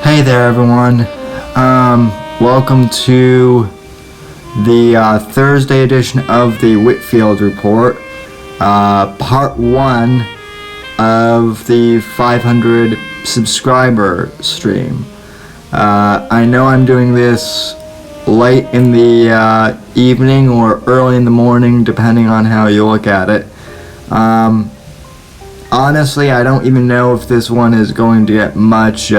Hey there, everyone. Welcome to the Thursday edition of the Whitfield Report, part 1 of the 500 subscriber stream. I know I'm doing this late in the evening or early in the morning, depending on how you look at it. Honestly, I don't even know if this one is going to get much,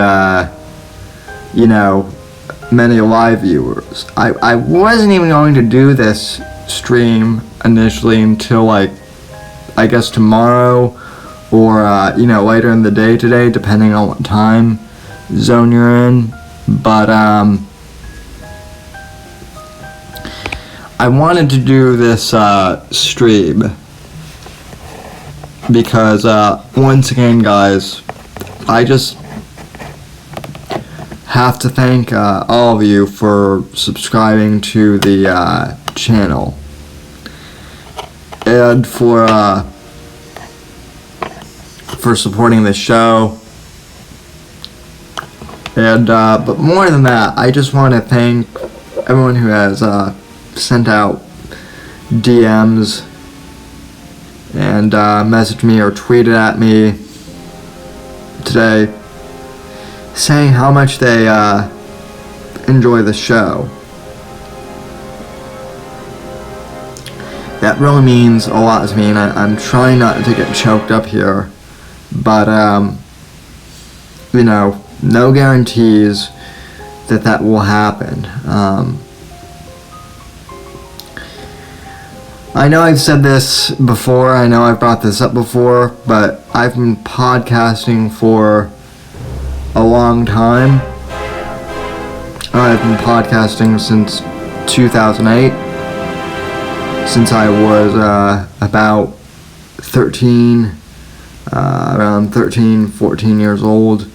many live viewers. I wasn't even going to do this stream initially until, I guess tomorrow or, later in the day today, depending on what time zone you're in. But, I wanted to do this stream because, once again, guys, I just have to thank all of you for subscribing to the channel and for supporting the show. And but more than that, I just want to thank everyone who has sent out DMs and messaged me or tweeted at me today saying how much they enjoy the show. That really means a lot to me, and I'm trying not to get choked up here, but no guarantees that will happen. I know I've said this before, I know I've brought this up before, but I've been podcasting for a long time. I've been podcasting since 2008, since I was about 13, around 13, 14 years old.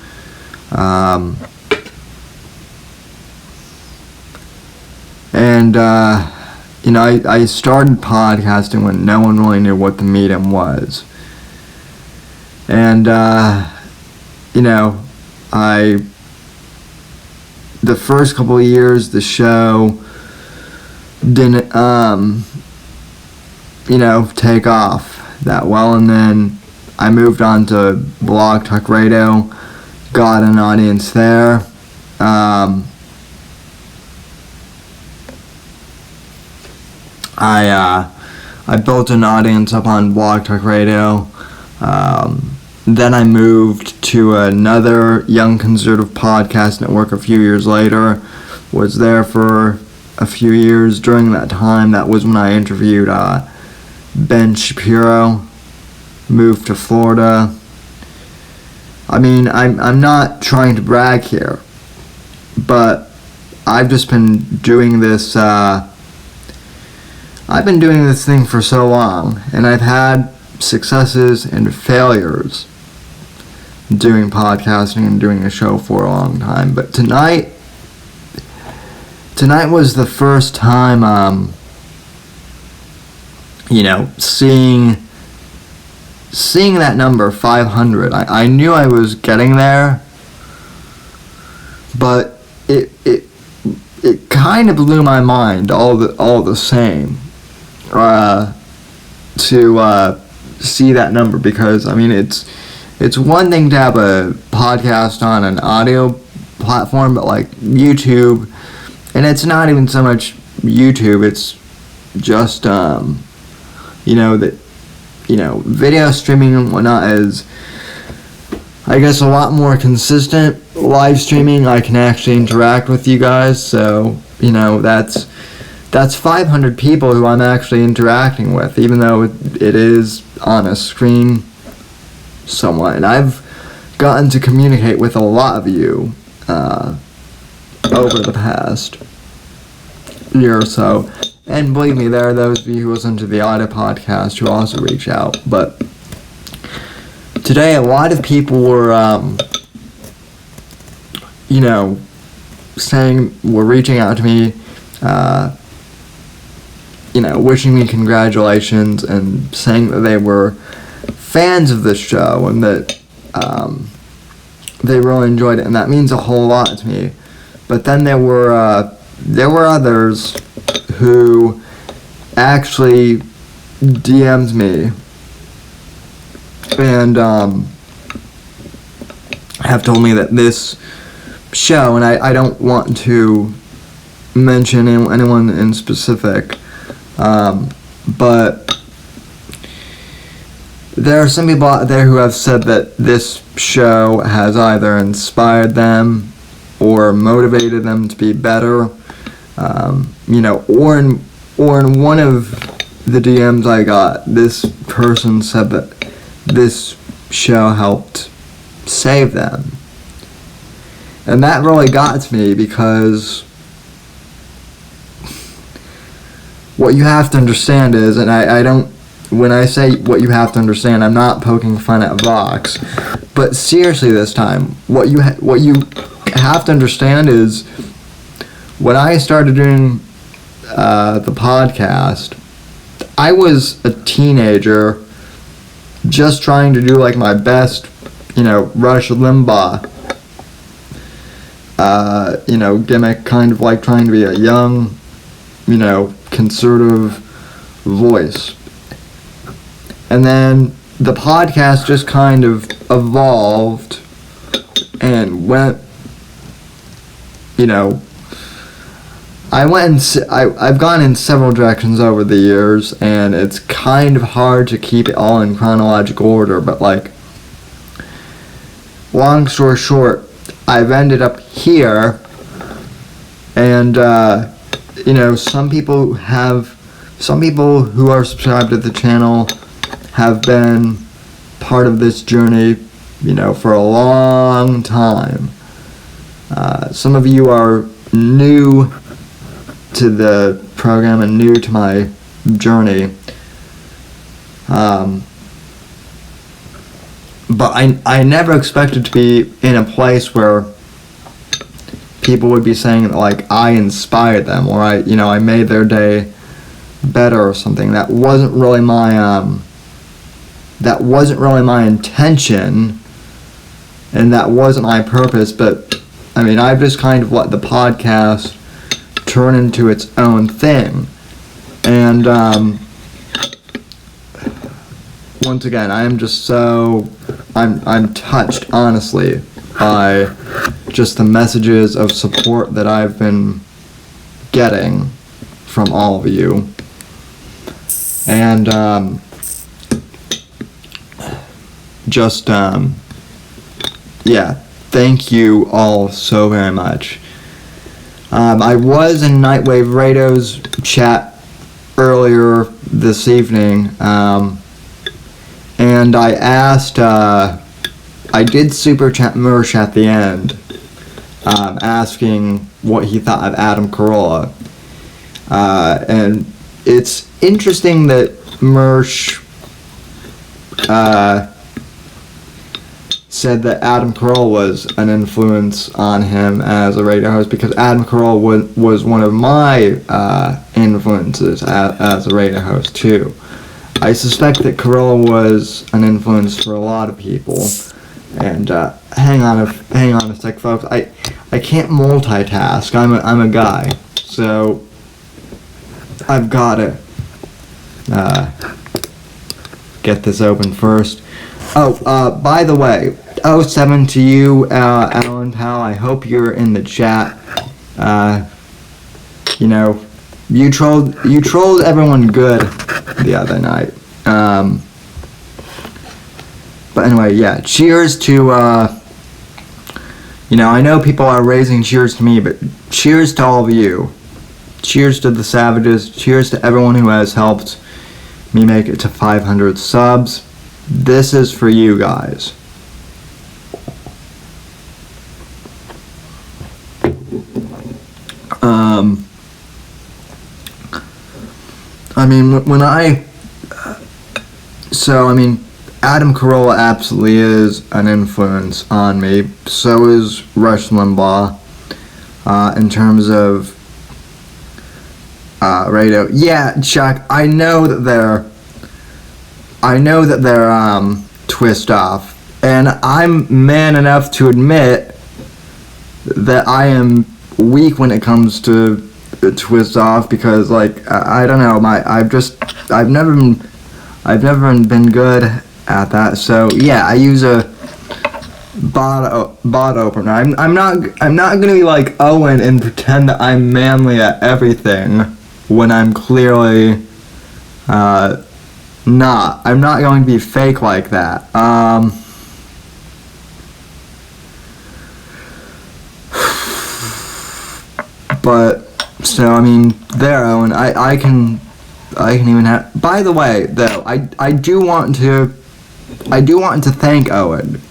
I started podcasting when no one really knew what the medium was. And, the first couple of years, the show didn't, take off that well, and then I moved on to Blog Talk Radio, got an audience there. I built an audience up on Blog Talk Radio. Then I moved to another young conservative podcast network a few years later. Was there for a few years. During that time, that was when I interviewed Ben Shapiro. Moved to Florida. I mean, I'm not trying to brag here, but I've just been doing this. I've been doing this thing for so long, and I've had successes and failures doing podcasting and doing a show for a long time. But tonight was the first time, seeing that number 500. I knew I was getting there, but it kind of blew my mind all the same to see that number, because I mean it's one thing to have a podcast on an audio platform, but like YouTube, and it's not even so much YouTube, it's just video streaming and whatnot is, I guess, a lot more consistent. Live streaming, I can actually interact with you guys, so that's 500 people who I'm actually interacting with, even though it is on a screen somewhat. And I've gotten to communicate with a lot of you over the past year or so. And believe me, there are those of you who listen to the audio podcast who also reach out. But today, a lot of people were, were reaching out to me wishing me congratulations and saying that they were fans of this show and that they really enjoyed it, and that means a whole lot to me. But then there were others who actually DM'd me and have told me that this show, and I don't want to mention anyone in specific, but there are some people out there who have said that this show has either inspired them or motivated them to be better, or in one of the DMs I got, this person said that this show helped save them. And that really got to me, because what you have to understand is, and I don't, when I say what you have to understand, I'm not poking fun at Vox, but seriously this time, what you have to understand is, when I started doing the podcast, I was a teenager just trying to do like my best, Rush Limbaugh, gimmick, kind of like trying to be a young, conservative voice. And then the podcast just kind of evolved and went, I've gone in several directions over the years, and it's kind of hard to keep it all in chronological order, but long story short, I've ended up here, and some people who are subscribed to the channel have been part of this journey, for a long time. Some of you are new to the program and new to my journey. But I never expected to be in a place where people would be saying that, I inspired them, or I made their day better or something. That wasn't really my intention, and that wasn't my purpose. But I've just kind of let the podcast turn into its own thing, and once again, I am just I'm touched, honestly, by just the messages of support that I've been getting from all of you. And thank you all so very much. I was in Nightwave Radio's chat earlier this evening, and I asked, I did super chat Mersh at the end, asking what he thought of Adam Carolla. And it's interesting that Mersh said that Adam Carolla was an influence on him as a radio host, because Adam Carolla was one of my influences as a radio host too. I suspect that Carolla was an influence for a lot of people. And hang on a sec, folks. I can't multitask. I'm a guy, so I've got to get this open first. Oh, by the way, 07 to you, Alan Powell. I hope you're in the chat. You trolled everyone good the other night. But anyway, yeah, cheers to, I know people are raising cheers to me, but cheers to all of you. Cheers to the Savages. Cheers to everyone who has helped me make it to 500 subs. This is for you guys. Adam Carolla absolutely is an influence on me. So is Rush Limbaugh, in terms of radio. Yeah, Chuck, I know that they're twist off, and I'm man enough to admit that I am weak when it comes to twist off, because like I don't know, I've never been good at that. So yeah, I use a bot opener. I'm not gonna be like Owen and pretend that I'm manly at everything when I'm clearly not. I'm not going to be fake like that. But so I mean, there, Owen. I can even have. By the way, though, I do want to thank Owen.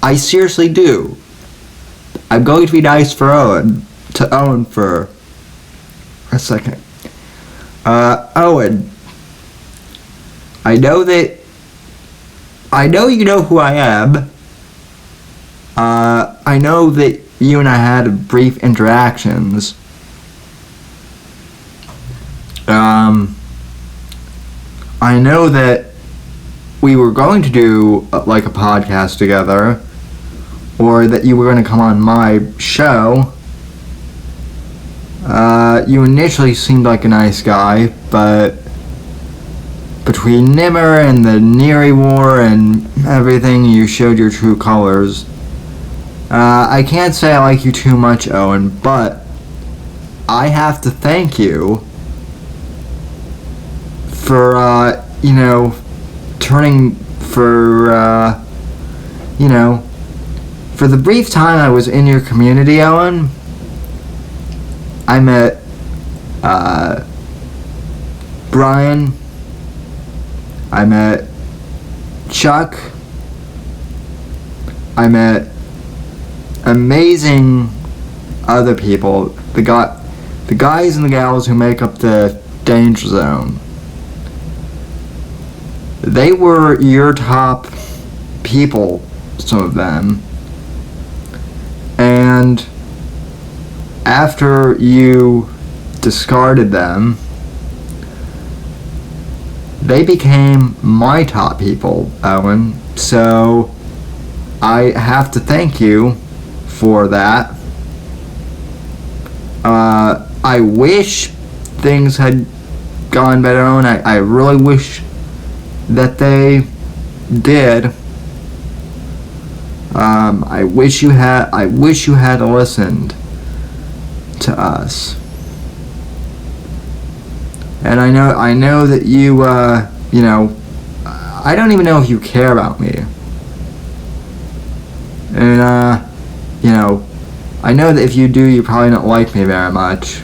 I seriously do. I'm going to be nice for Owen for a second. Owen, I know you know who I am. I know that you and I had brief interactions. I know that we were going to do like a podcast together, or that you were going to come on my show. You initially seemed like a nice guy, but between Nimmer and the Neri War and everything, you showed your true colors. I can't say I like you too much, Owen, but I have to thank you for, turning for the brief time I was in your community, Owen. I met, Brian. I met Chuck. I met amazing other people. The guys and the gals who make up the Danger Zone. They were your top people, some of them. And after you discarded them, they became my top people, Owen. So I have to thank you for that. I wish things had gone better, Owen. I really wish that they did. I wish you had listened to us. And I know that you, I don't even know if you care about me. And, I know that if you do, you probably don't like me very much.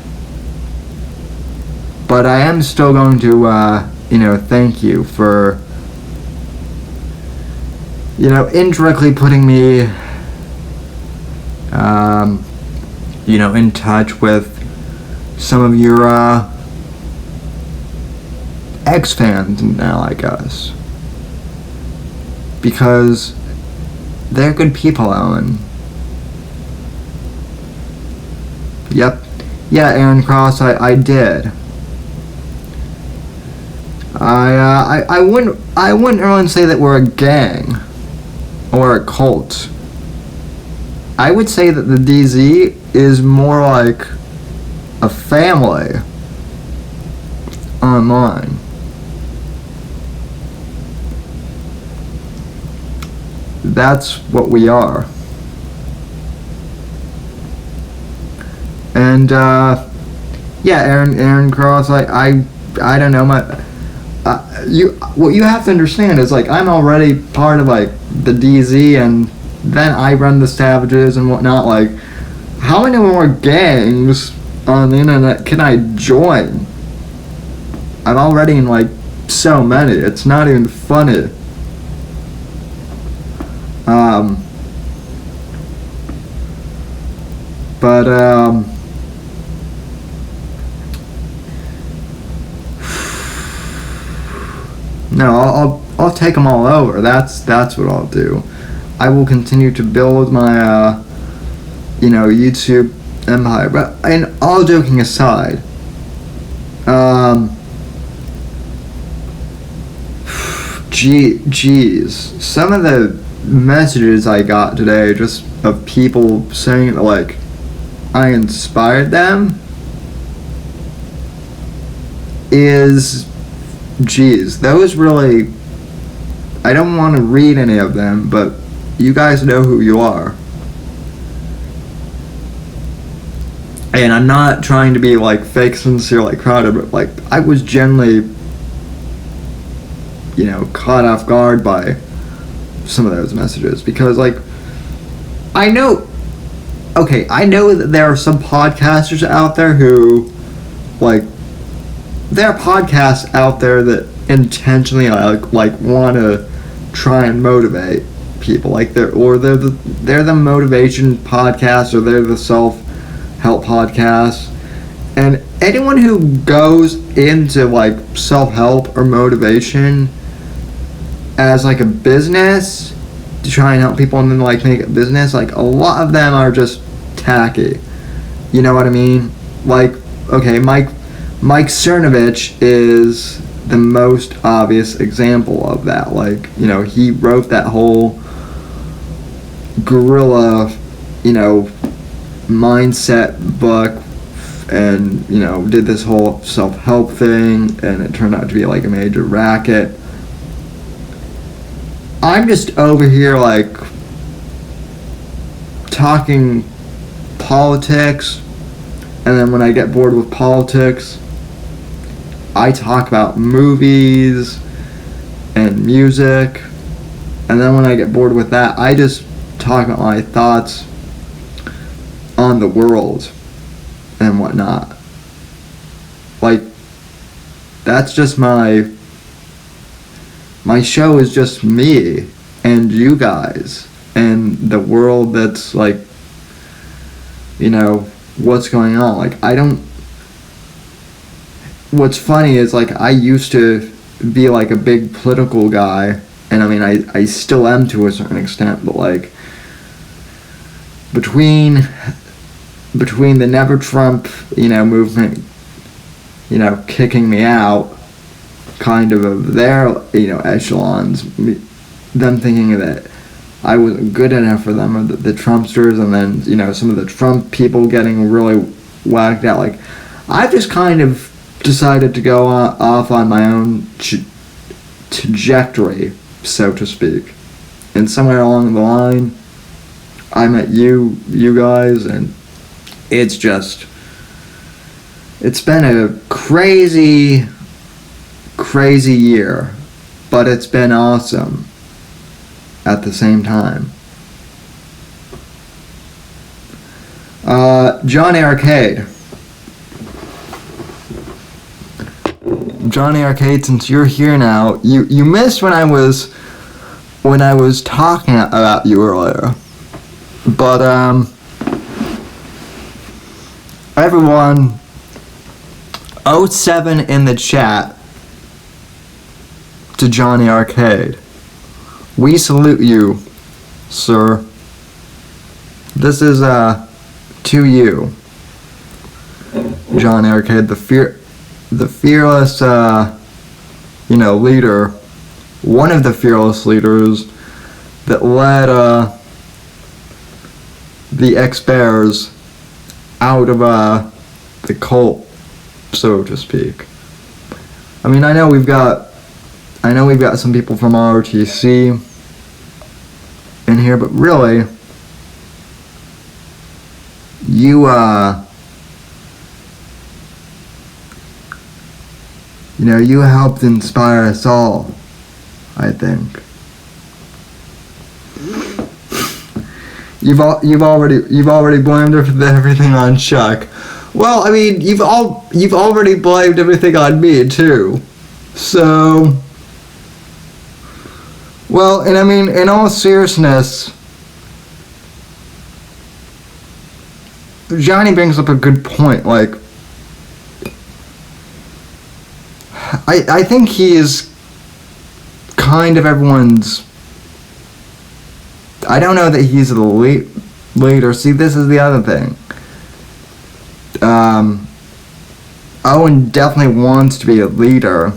But I am still going to, thank you for, indirectly putting me, in touch with some of your, ex-fans now, I guess. Because they're good people, Owen. Yep. Yeah, Aaron Cross, I did. I wouldn't really say that we're a gang or a cult. I would say that the DZ is more like a family online. That's what we are. And Aaron Cross, I don't know, what you have to understand is, like, I'm already part of, like, the DZ, and then I run the Savages and whatnot. Like, how many more gangs on the internet can I join? I'm already in, like, so many. It's not even funny. No, I'll take them all over. That's what I'll do. I will continue to build my, YouTube empire. But, and all joking aside, Geez, some of the messages I got today, just of people saying that, like, I inspired them, those really, I don't want to read any of them, but you guys know who you are. And I'm not trying to be, like, fake sincere like Crowder, but, like, I was generally, caught off guard by some of those messages, because, like, I know that there are some podcasters out there who, like, there are podcasts out there that intentionally, like want to try and motivate people, like they're the motivation podcast, or they're the self-help podcast, and anyone who goes into, like, self-help or motivation as, like, a business to try and help people and then, like, make it business, like, a lot of them are just tacky. You know what I mean? Like, okay, Mike Cernovich is the most obvious example of that. Like, he wrote that whole guerrilla, mindset book, and, did this whole self-help thing, and it turned out to be, like, a major racket. I'm just over here, like, talking politics, and then when I get bored with politics, I talk about movies and music, and then when I get bored with that, I just talk about my thoughts on the world and whatnot. Like, that's just my show is just me and you guys and the world that's, like, what's going on. Like, what's funny is, like, I used to be, like, a big political guy, and I mean, I still am to a certain extent, but, like, between the Never Trump, movement, kicking me out, kind of their, echelons, them thinking that I wasn't good enough for them, or the Trumpsters, and then, some of the Trump people getting really whacked out. Like, I've just kind of decided to go off on my own trajectory, so to speak. And somewhere along the line, I met you guys, and it's been a crazy year, but it's been awesome at the same time. Johnny Arcade, since you're here now, you missed when I was talking about you earlier, but everyone, 07 in the chat to Johnny Arcade. We salute you, sir. This is to you, Johnny Arcade, the fearless, leader, one of the fearless leaders that led the ex-Bears out of the cult, so to speak. I mean, I know we've got some people from ROTC in here, but really, you helped inspire us all, I think. You've already blamed everything on Chuck. Well, I mean, you've already blamed everything on me too. So, well, and I mean, in all seriousness, Johnny brings up a good point. Like, I think he is kind of everyone's. I don't know that he's the leader. See, this is the other thing. Owen definitely wants to be a leader.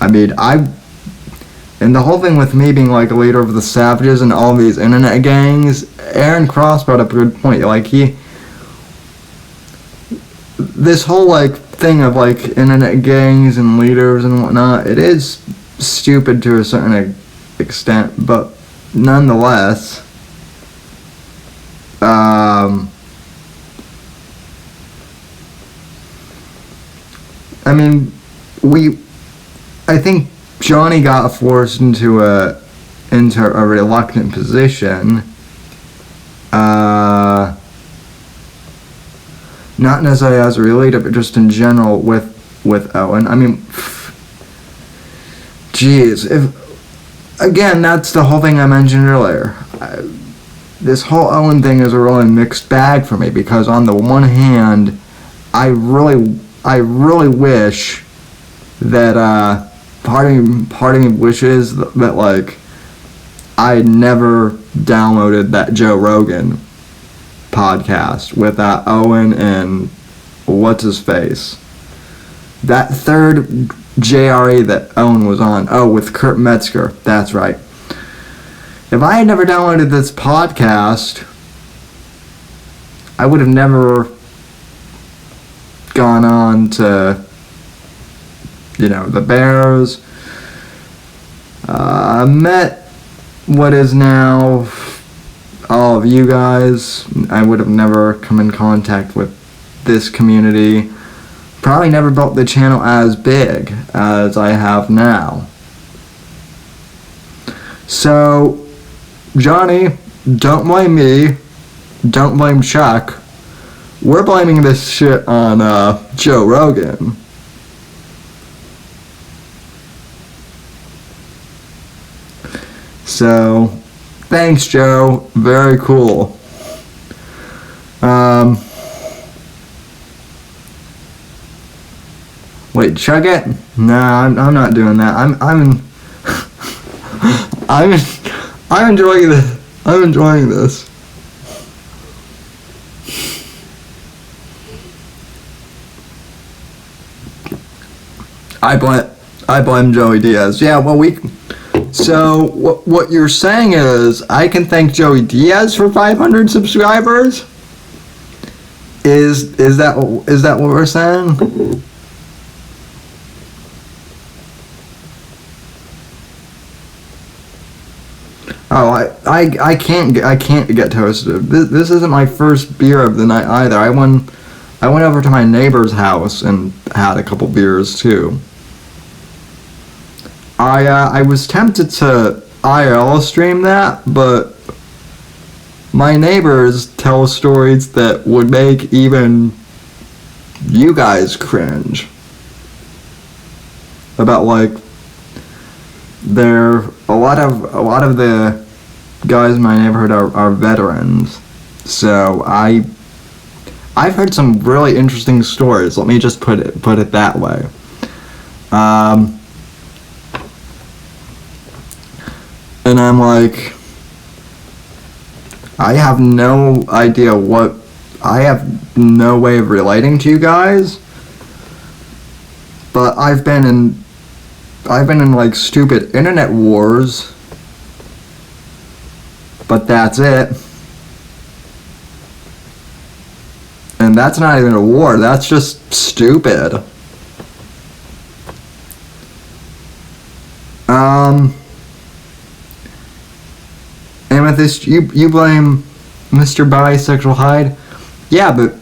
I mean, and the whole thing with me being like a leader of the Savages and all these internet gangs, Aaron Cross brought up a good point. Like, this whole like thing of like internet gangs and leaders and whatnot, it is stupid to a certain extent, but nonetheless, I mean, I think Johnny got forced into a reluctant position. Not necessarily as a related, but just in general with Owen. I mean, geez, again, that's the whole thing I mentioned earlier. This whole Owen thing is a really mixed bag for me, because on the one hand, I really wish that part of me wishes that like I never downloaded that Joe Rogan podcast with Owen and what's his face, that third JRE that Owen was on. Oh, with Kurt Metzger. That's right. If I had never downloaded this podcast, I would have never gone on to, the Bears. Met what is now all of you guys. I would have never come in contact with this community. Probably never built the channel as big as I have now. So, Johnny, don't blame me. Don't blame Chuck. We're blaming this shit on Joe Rogan. So, thanks, Joe. Very cool. Wait, chug it? No, I'm not doing that. I'm enjoying this. I'm enjoying this. I blame Joey Diaz. Yeah, well, so what you're saying is I can thank Joey Diaz for 500 subscribers? Is that what we're saying? Oh, I can't get toasted. This isn't my first beer of the night either. I went over to my neighbor's house and had a couple beers too. I was tempted to IRL stream that, but my neighbors tell stories that would make even you guys cringe. About like a lot of the guys in my neighborhood are veterans. So I've heard some really interesting stories. Let me just put it that way. And I'm like, I have no idea I have no way of relating to you guys, but I've been in like stupid internet wars, but that's it. And that's not even a war, that's just stupid. And with this, you blame Mr. Bisexual Hyde? Yeah, but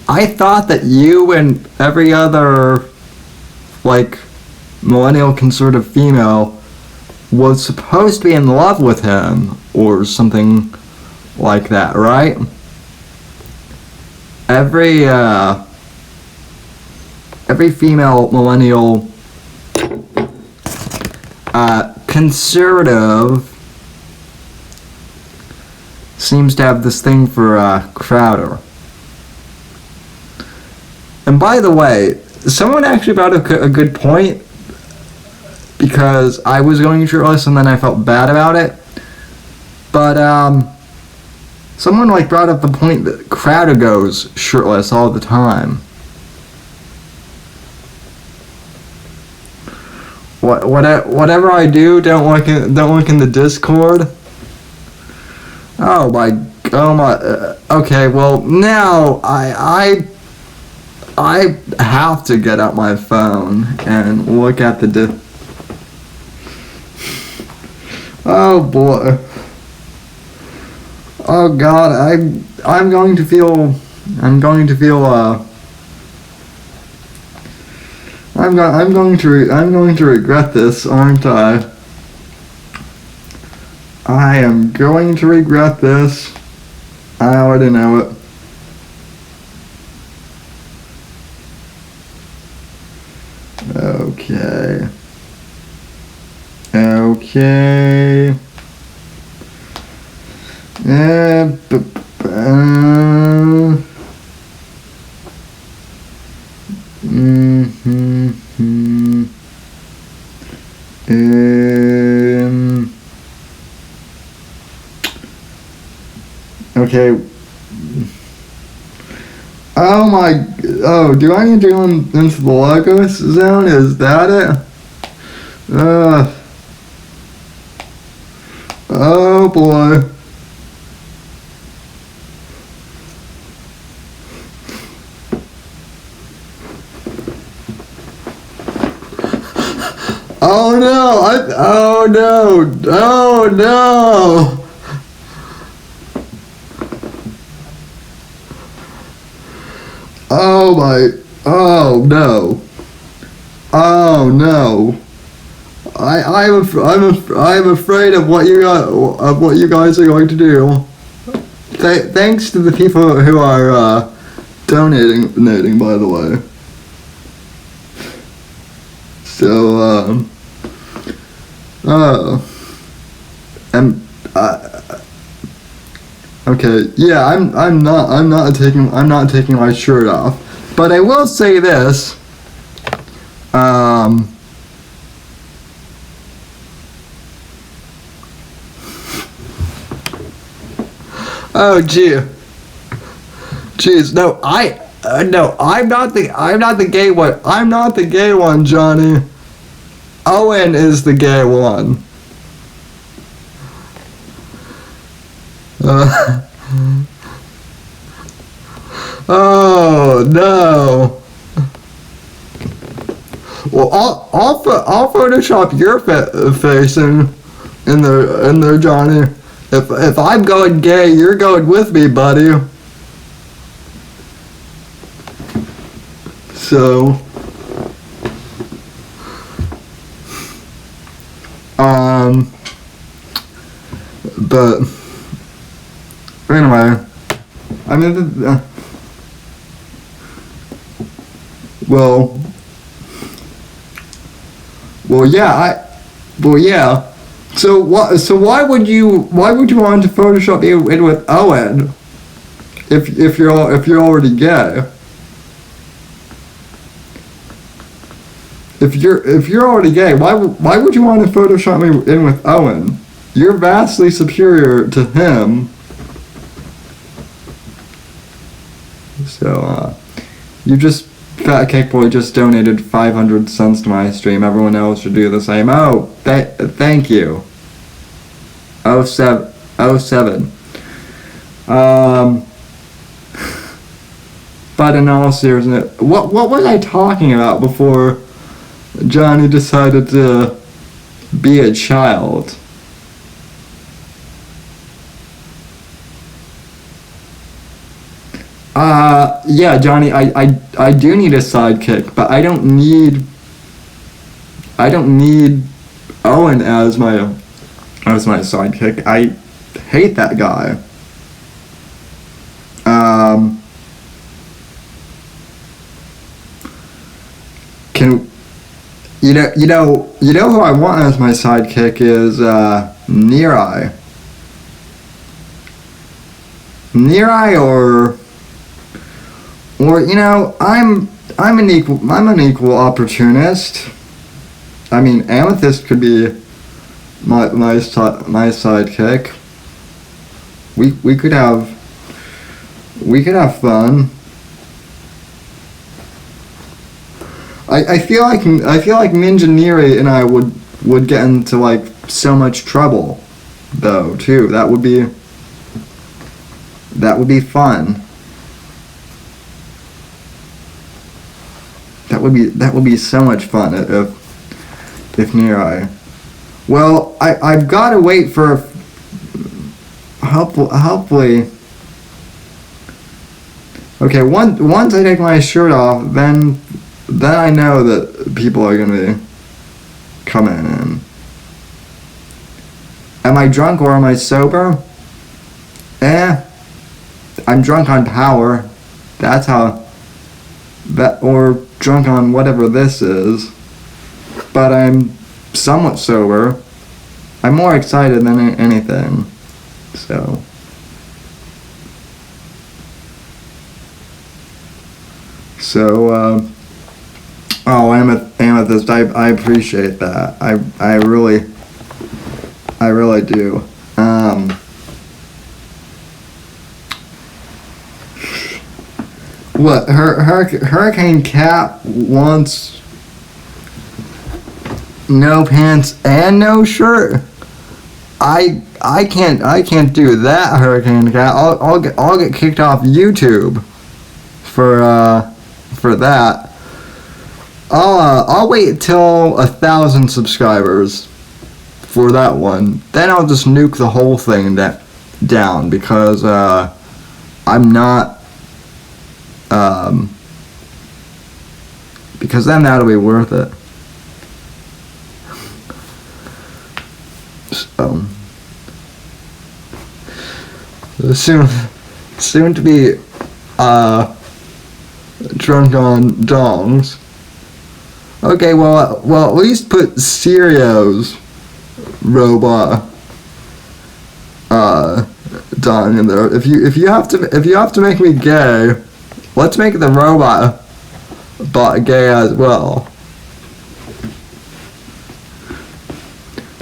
I thought that you and every other, like, millennial conservative female was supposed to be in love with him, or something like that, right? Every female millennial conservative seems to have this thing for Crowder. And by the way, someone actually brought up a good point, because I was going shirtless and then I felt bad about it. But Someone like brought up the point that Crowder goes shirtless all the time. Whatever I do, don't look in the Discord. Oh my. Okay, well now I have to get out my phone and look at the. Oh boy. Oh God, I'm going to feel I'm going to regret this, aren't I? I am going to regret this. I already know it. Okay. Okay. Okay. Oh, do I need to go into the Logos zone? Is that it? Oh boy. Oh no! Oh no! Oh no! Oh my! Oh no! Oh no! I'm afraid of what you guys are going to do. Thanks to the people who are donating, by the way. So okay, yeah, I'm not taking my shirt off, but I will say this. Oh gee. Jeez, no, I'm not the gay one. I'm not the gay one, Johnny. Owen is the gay one. Oh no. Well, I'll Photoshop your face in there, Johnny. If I'm going gay, you're going with me, buddy. So, but anyway, I mean, well, yeah. So why would you want to Photoshop me in with Owen if you're already gay? If you're already gay, why would you want to Photoshop me in with Owen? You're vastly superior to him. So you just Fat Cake Boy just donated 500 cents to my stream. Everyone else should do the same. Oh, thank you. 07. But in all seriousness, what was I talking about before Johnny decided to be a child? Yeah, Johnny, I do need a sidekick, but I don't need Owen as my sidekick. I hate that guy. You know who I want as my sidekick is Nerai. Or I'm an equal opportunist. I mean, Amethyst could be my sidekick. we could have fun. I feel like Minjaniri and I would get into like so much trouble, though, too. That would be fun. That would be so much fun if Nirai. Well, I've got to wait for hopefully. Okay, once I take my shirt off, then I know that people are gonna be coming in. Am I drunk or am I sober? I'm drunk on power. That's how. Or drunk on whatever this is. But I'm somewhat sober. I'm more excited than anything. So. Oh, Amethyst, I appreciate that. I really do. What, Hurricane Cat wants no pants and no shirt? I can't do that, Hurricane Cat. I'll get kicked off YouTube for that. I'll wait till 1,000 subscribers for that one. Then I'll just nuke the whole thing down because I'm not. Because then that'll be worth it. So soon to be drunk on dongs. Okay, well at least put Serio's robot dong in there. If you have to make me gay, let's make the robot gay as well.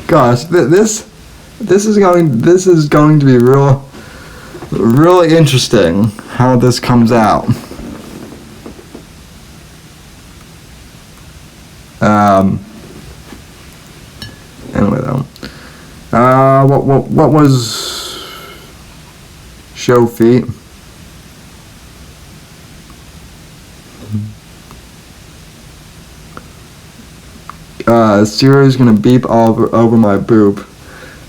Gosh, this is going to be really interesting how this comes out. Anyway though, what was show feet? Siri's gonna beep all over my boob.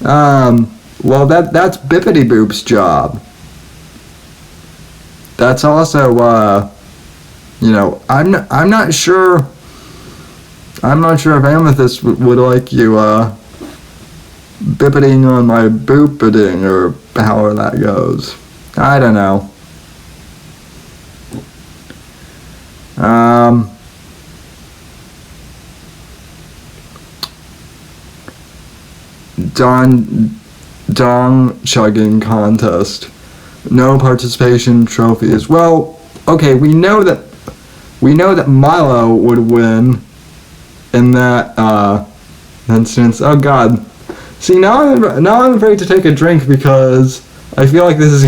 Well that's Bippity Boop's job. That's also I'm not sure if Amethyst would like you bippeting on my booping or however that goes. I don't know. Dong chugging contest. No participation trophies. Well, okay, we know that Milo would win in that instance. Oh God. See, now I'm afraid to take a drink because I feel like this is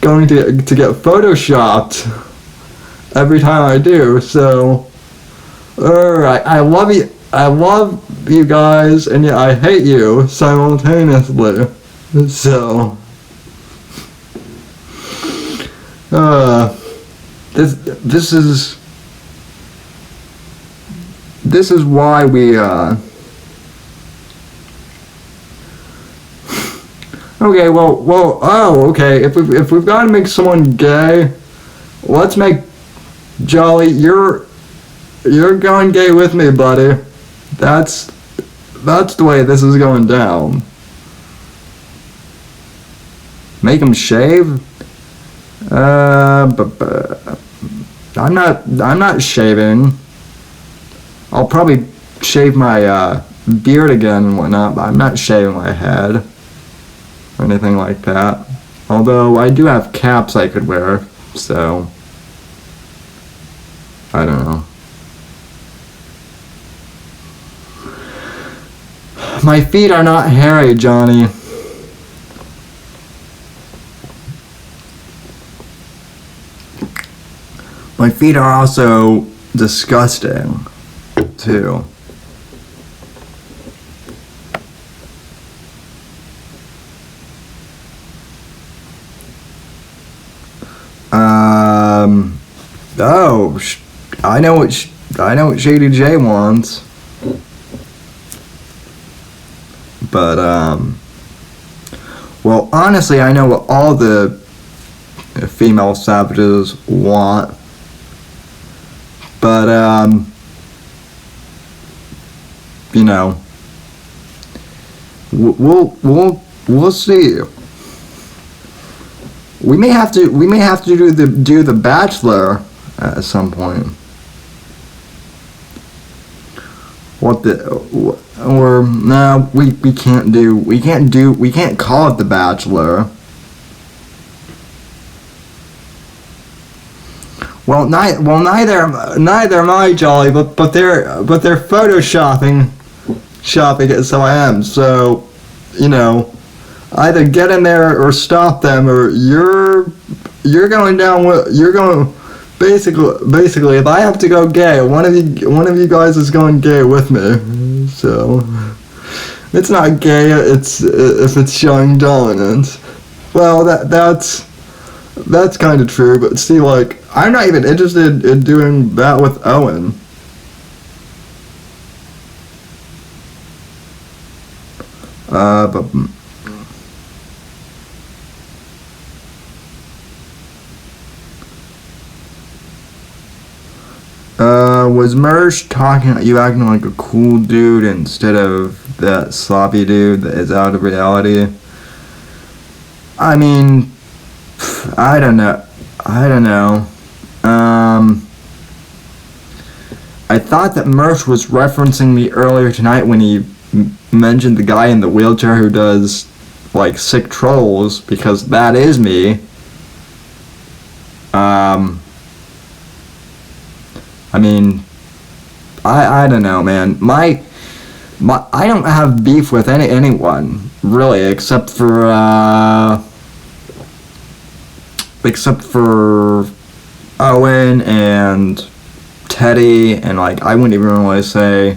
going to get photoshopped every time I do. So, alright, I love you guys, and yet I hate you simultaneously. So, this is why we okay, okay, if we've got to make someone gay, let's make Jolly, you're going gay with me, buddy. That's the way this is going down. Make him shave? I'm not shaving. I'll probably shave my beard again and whatnot, but I'm not shaving my head or anything like that. Although I do have caps I could wear, so I don't know. My feet are not hairy, Johnny. My feet are also disgusting, too. Oh, I know what Shady J wants. But, well, honestly, I know what all the female savages want. But, you know, we'll see. We may have to do the Bachelor at some point. Or no, we can't call it the Bachelor. Well, neither am I, Jolly, but they're photoshopping it, so I am. So, you know, either get in there or stop them, or you're going down with basically if I have to go gay, one of you guys is going gay with me. So it's not gay, it's if it's showing dominance. Well, that's kind of true, but see, like, I'm not even interested in doing that with Owen. But was Mersh talking you acting like a cool dude instead of that sloppy dude that is out of reality? I mean, I don't know. I thought that Mersh was referencing me earlier tonight when he mentioned the guy in the wheelchair who does, like, sick trolls, because that is me. I mean, I don't know, man. I don't have beef with anyone, really, except for Owen and Teddy, and, like, I wouldn't even really say,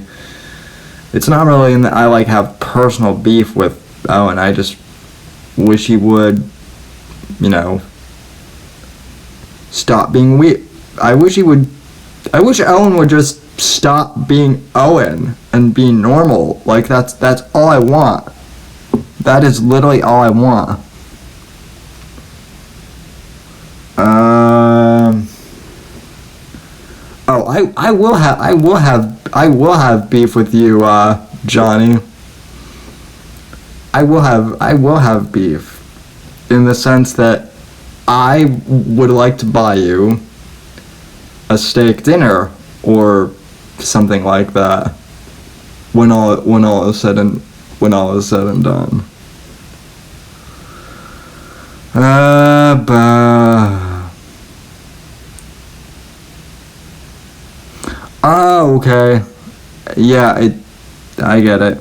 it's not really in that I, like, have personal beef with Owen. I just wish he would, you know, stop being weird. I wish Owen would just stop being Owen and be normal. Like, that's all I want. That is literally all I want. Oh, I will have beef with you, Johnny. I will have beef in the sense that I would like to buy you a steak dinner or something like that when all is said and done. Oh, okay. Yeah, I get it.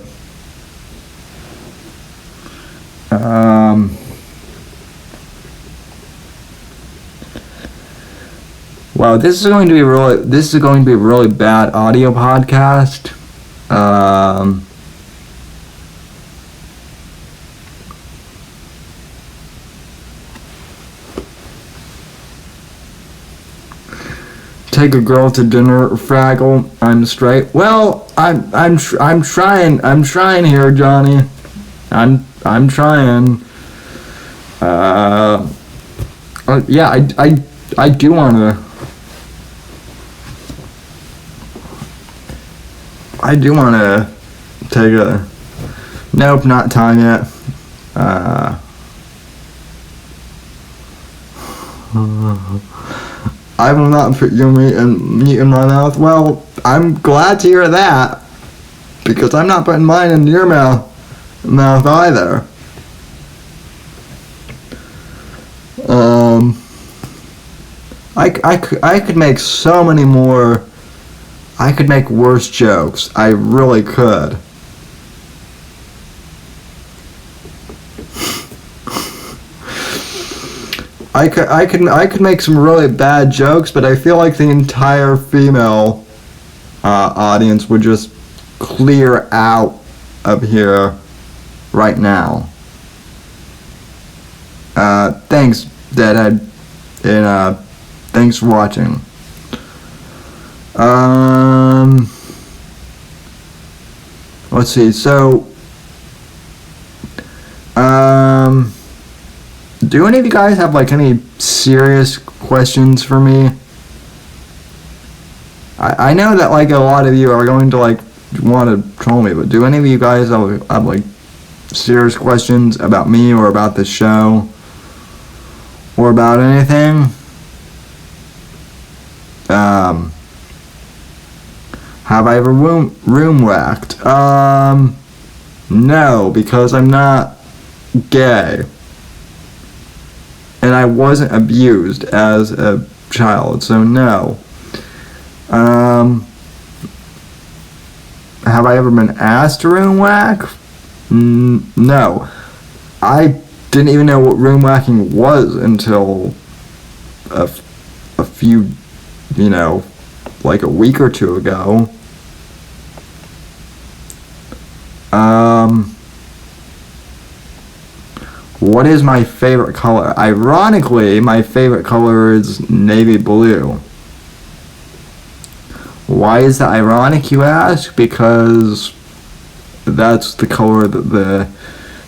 Wow, this is going to be a really bad audio podcast. Take a girl to dinner, Fraggle. I'm straight. Well, I'm trying here, Johnny. I'm trying. Yeah, I do wanna take a. Nope, not time yet. I will not put your meat in my mouth. Well, I'm glad to hear that, because I'm not putting mine in your mouth either. I could make so many more. I could make worse jokes. I really could. I could make some really bad jokes, but I feel like the entire female audience would just clear out of here right now. Thanks, Deadhead, and thanks for watching. Let's see. So, do any of you guys have like any serious questions for me? I know that like a lot of you are going to like want to troll me, but do any of you guys have like serious questions about me or about the show or about anything? Have I ever room whacked? No, because I'm not gay. And I wasn't abused as a child, so no. Have I ever been asked to room whack? No. I didn't even know what room whacking was until a few, like a week or two ago. What is my favorite color? Ironically, my favorite color is navy blue. Why is that ironic, you ask? Because that's the color that the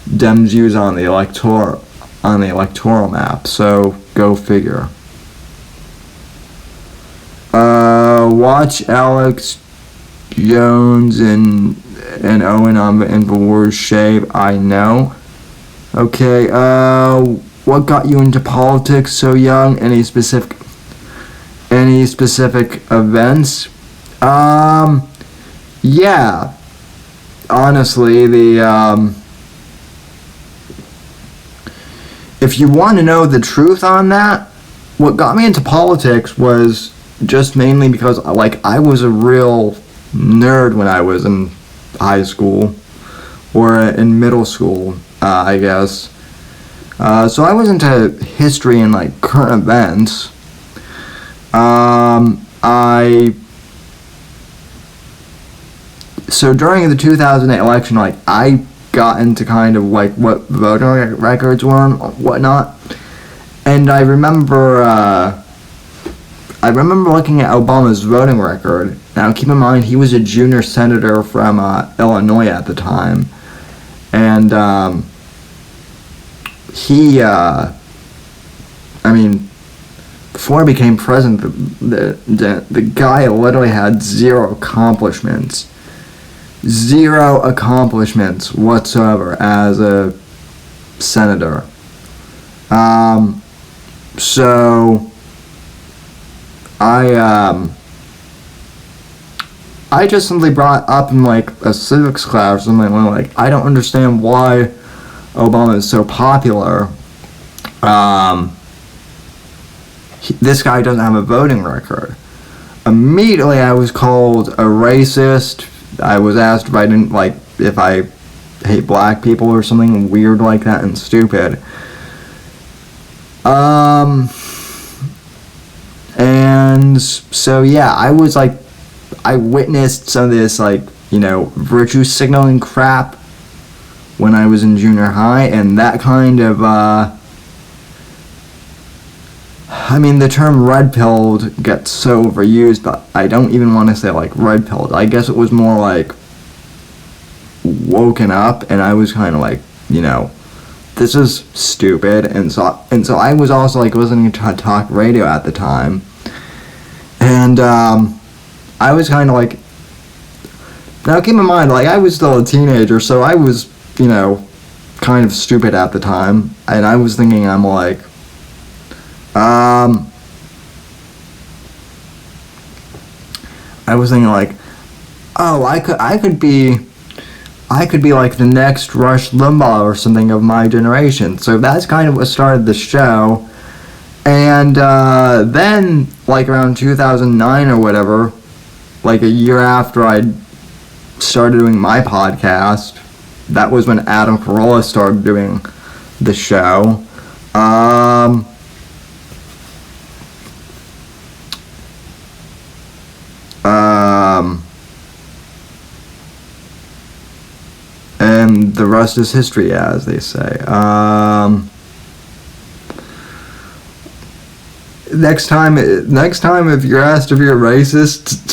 Dems use on the electoral map. So go figure. Watch Alex Jones and Owen on the InfoWars shave. I know. Okay. What got you into politics so young? Any specific events? Yeah. Honestly, if you want to know the truth on that, what got me into politics was just mainly because, I was a real nerd when I was in high school, or in middle school, I guess. So I was into history and, current events. So during the 2008 election, I got into kind of, what voter records were and whatnot. And I remember looking at Obama's voting record. Now, keep in mind, he was a junior senator from Illinois at the time. And before he became president, the guy literally had zero accomplishments whatsoever as a senator. So I just simply brought up in a civics class or something I don't understand why Obama is so popular. This guy doesn't have a voting record. Immediately I was called a racist. I was asked if I didn't if I hate black people or something weird like that and stupid. And so yeah, I was I witnessed some of this virtue signaling crap when I was in junior high, and that kind of the term red-pilled gets so overused, but I don't even want to say red-pilled. I guess it was more woken up, and I was kind of this is stupid, and so I was also listening to talk radio at the time, and I was kind of now keep in mind I was still a teenager, so I was kind of stupid at the time, and I was thinking I was thinking oh, I could be the next Rush Limbaugh or something of my generation. So that's kind of what started the show. And then around 2009 or whatever, a year after I started doing my podcast, that was when Adam Carolla started doing the show. And the rest is history, as they say. Next time, if you're asked if you're racist,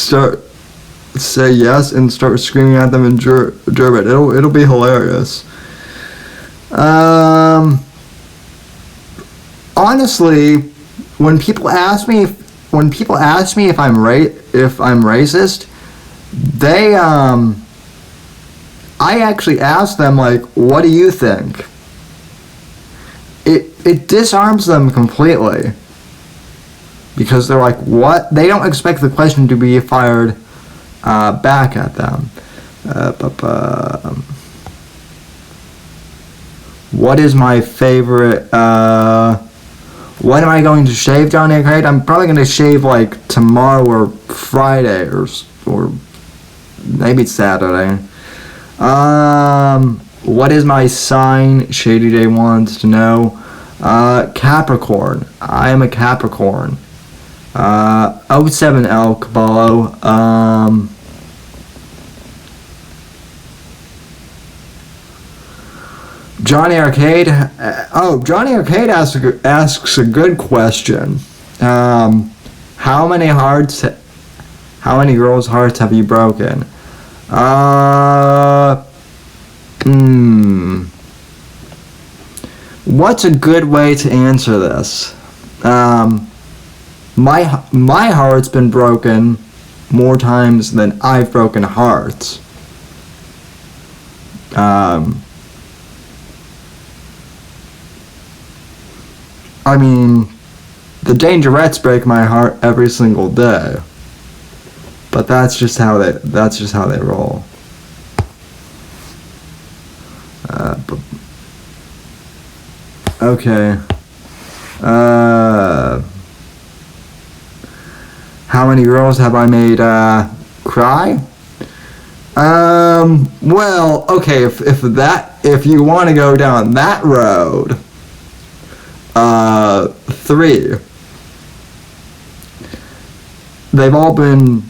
say yes and start screaming at them in German. It'll be hilarious. Honestly, when people ask me if I'm racist, I actually ask them, like, what do you think? It disarms them completely. Because they're like, what? They don't expect the question to be fired back at them. What is my favorite, when am I going to shave, Johnny Arcade? I'm probably going to shave, like, tomorrow or Friday, or maybe Saturday. What is my sign? Shady Day wants to know. Capricorn. I am a Capricorn. 07 El Caballo. Johnny Arcade. Johnny Arcade asks a good question. How many girls' hearts have you broken? What's a good way to answer this? My heart's been broken more times than I've broken hearts. I mean, the Dangerettes break my heart every single day. But that's just how they roll. Okay. How many girls have I made cry? Well, okay, if you want to go down that road, 3. They've all been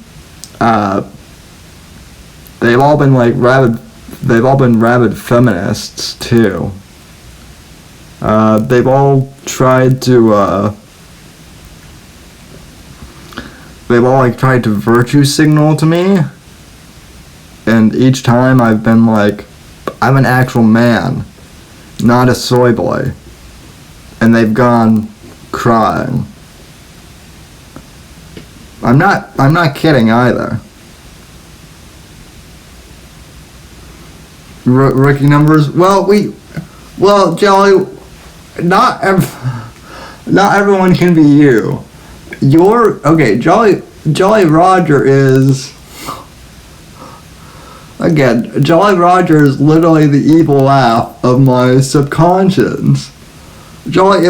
rabid feminists too. They've all tried to virtue signal to me, and each time I've been like, I'm an actual man, not a soy boy, and they've gone crying. I'm not kidding either. Rookie numbers. Well, Jelly, not everyone can be you. Jolly Roger is, again, Jolly Roger is literally the evil laugh of my subconscious. Jolly,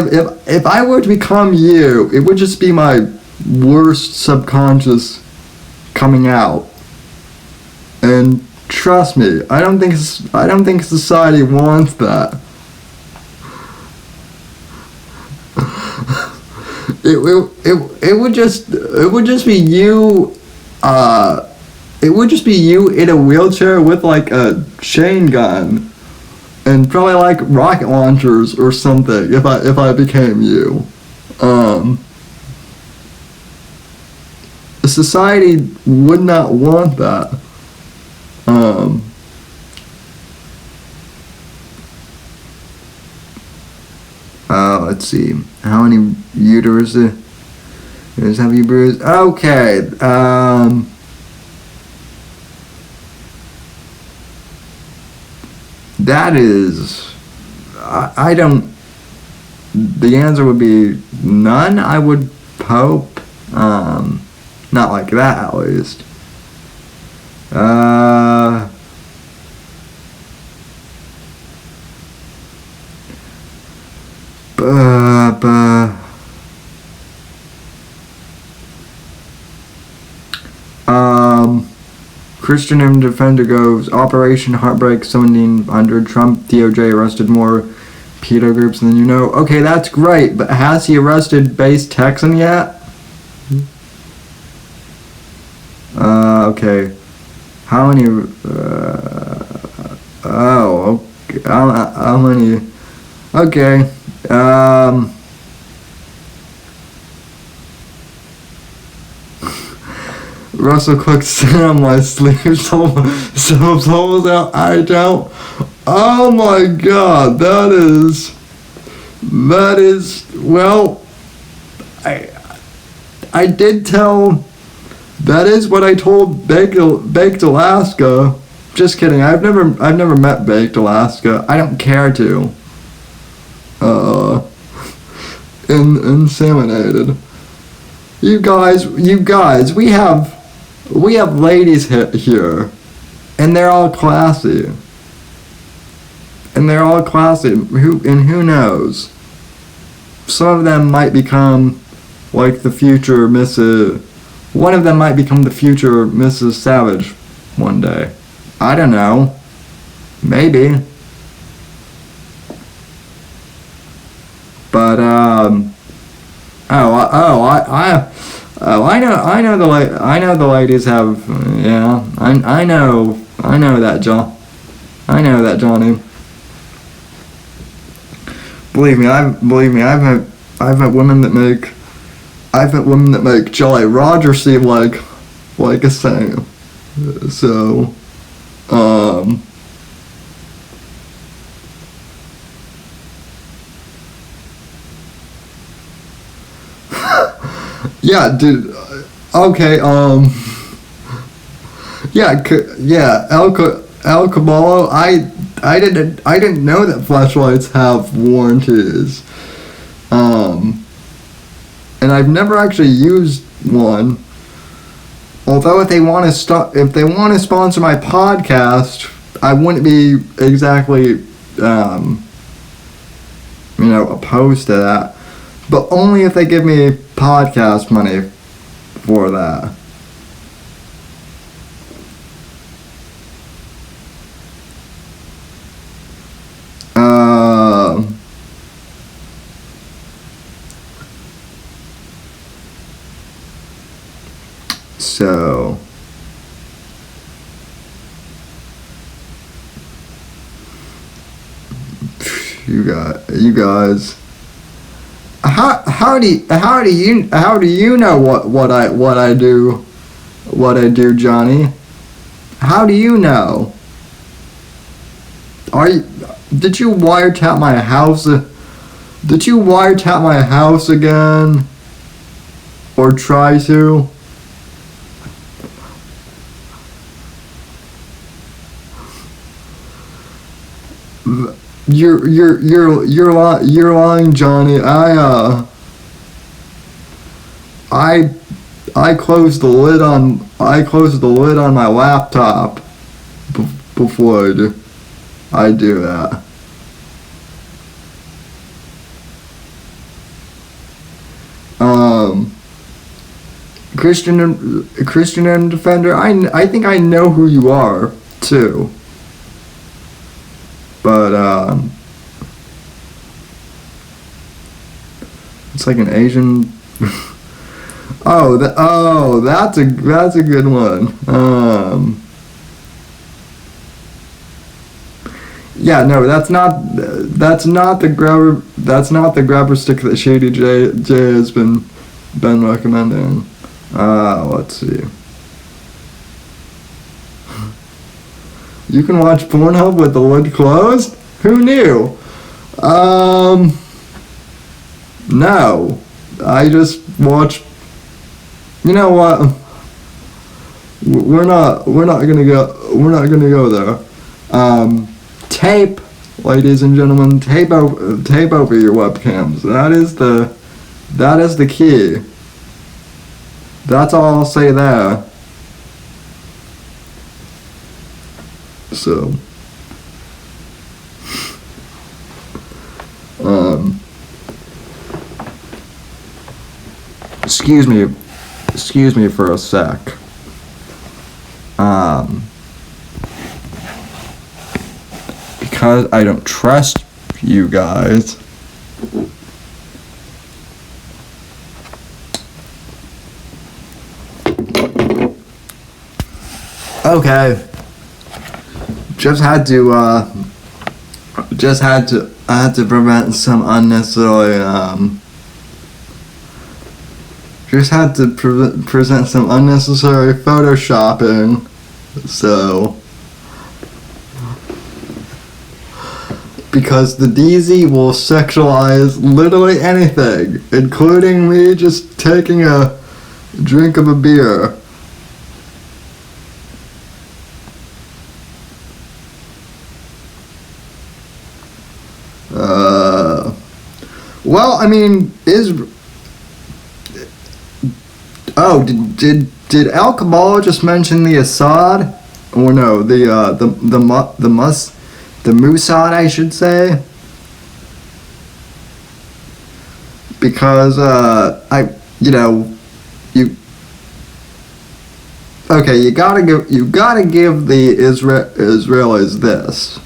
if I were to become you, it would just be my worst subconscious coming out. And trust me, I don't think society wants that. It would just be you. It would just be you in a wheelchair with like a chain gun, and probably like rocket launchers or something. If I became you, society would not want that. Let's see. How many uteruses have you bruised? Okay. That is, I don't. The answer would be none. I would hope. Not like that, at least. Christian Defender goes, Operation Heartbreak 1700, Trump DOJ arrested more pedo groups than you know. Okay, that's great, but has he arrested base Texan yet? Okay. Okay. How many, oh, okay. How many, okay, Russell Cook sat on my sleeve, so out, I don't, oh my god, that is, well, I did tell, that is what I told Baked Alaska. Just kidding. I've never met Baked Alaska. I don't care to. Inseminated. You guys, we have ladies here, and they're all classy. Who knows? Some of them might become like the future Mrs. One of them might become the future Mrs. Savage one day. I don't know. Maybe. But I know the ladies have, yeah. I know that, John. I know that, Johnny. Believe me, I've had women that make Jolly Roger seem like a saint. So, yeah, dude. Okay, yeah, El Caballo. I didn't know that flashlights have warranties. And I've never actually used one. Although if they want to sponsor my podcast, I wouldn't be exactly opposed to that. But only if they give me podcast money for that. So you guys, how do you know what I do, Johnny? How do you know? Did you wiretap my house? Did you wiretap my house again? Or try to? You're lying, Johnny. I closed the lid on my laptop before I do that. Christian and Defender. I think I know who you are too. But it's like an Asian. That's a good one. Yeah, no, that's not the grabber stick that Shady J has been recommending. Let's see. You can watch Pornhub with the lid closed? Who knew? No. I just watch. You know what? We're not gonna go there. Tape, ladies and gentlemen, tape over your webcams. That is the key. That's all I'll say there. So, excuse me for a sec. Because I don't trust you guys. Okay. I had to prevent some unnecessary, present some unnecessary photoshopping, so, because the DZ will sexualize literally anything, including me just taking a drink of a beer. Well, I mean, did Al Kabbalah just mention the Assad? Or no, the Mossad, I should say. Because, you gotta give the Israelis this.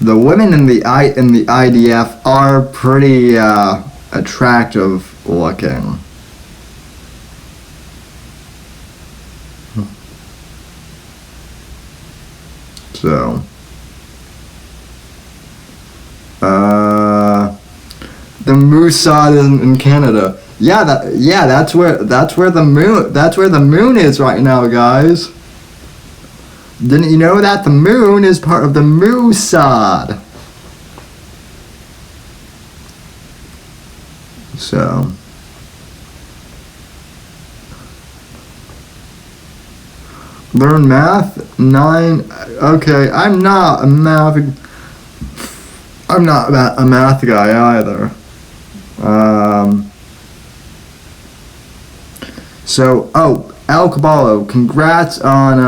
The women in the IDF are pretty attractive looking. So, the Mossad in Canada. That's where the moon is right now, guys. Didn't you know that the moon is part of the Mossad? So, learn math 9. Okay, I'm not a math guy either. So, Al Kabbalah, congrats on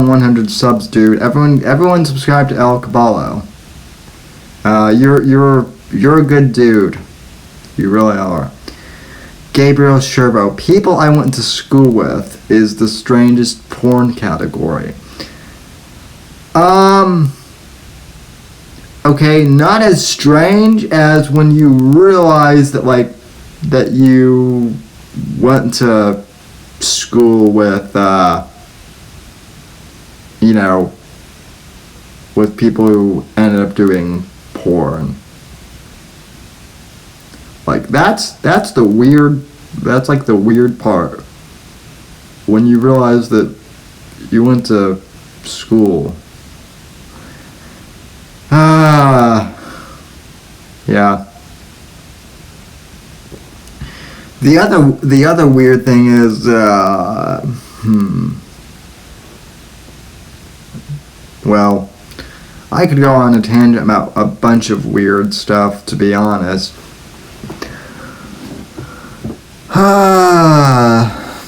100 subs, dude. Everyone subscribe to El Caballo. You're a good dude. You really are. Gabriel Shervo. People I went to school with is the strangest porn category. Okay, not as strange as when you realize that you went to school with with people who ended up doing porn. That's the weird part. When you realize that you went to school. Yeah. The other weird thing is, well, I could go on a tangent about a bunch of weird stuff, to be honest.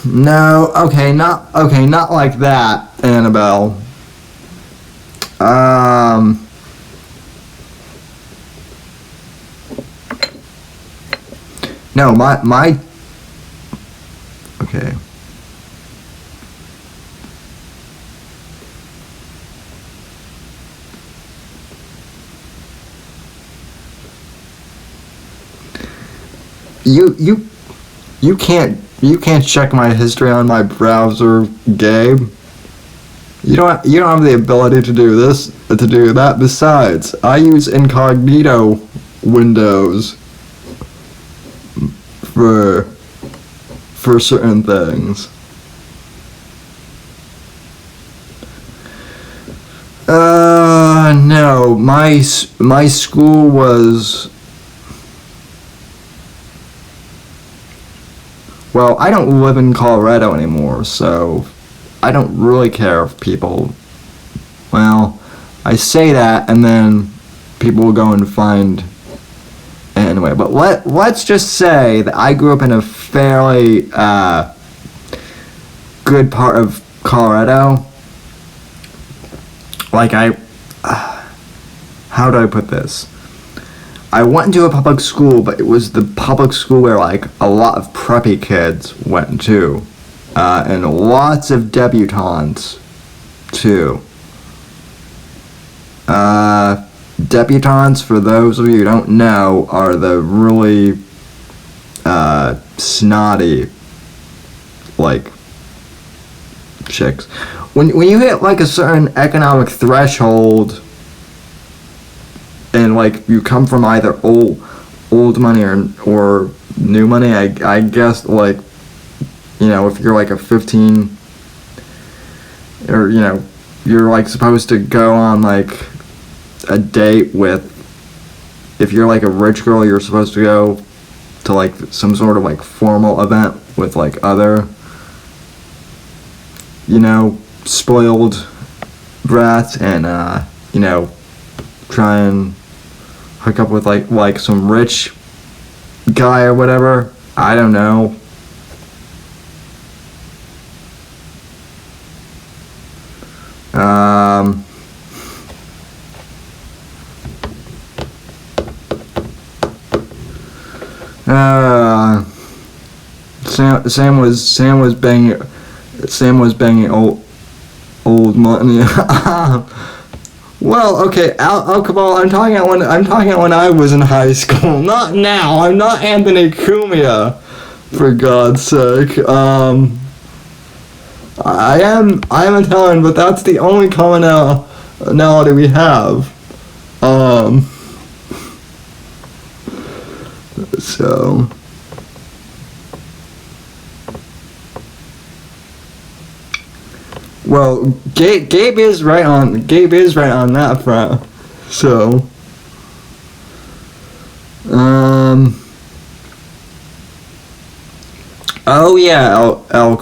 No, not like that, Annabelle. No, my okay. You can't check my history on my browser, Gabe. You don't have the ability to do that. Besides, I use incognito windows for certain things. No, my school was. Well, I don't live in Colorado anymore, so I don't really care if people. Well, I say that, and then people will go and find. Anyway, but let's just say that I grew up in a fairly good part of Colorado. How do I put this? I went to a public school, but it was the public school where a lot of preppy kids went to, and lots of debutantes too. Debutantes, for those of you who don't know, are the really snotty, like, chicks. When you hit like a certain economic threshold, and like you come from either old money or new money, I guess, like, you know, if you're like a 15, or, you know, you're like supposed to go on like a date with, if you're like a rich girl, you're supposed to go to like some sort of like formal event with like other, you know, spoiled brats, and you know, try and hook up with like some rich guy or whatever. I don't know. Sam was banging old money. Well, okay, Al Cabal, I'm talking about when I was in high school, not now. I'm not Anthony Cumia, for God's sake. I am Italian, but that's the only commonality we have. So. Well, Gabe is right on that front. So, oh yeah, El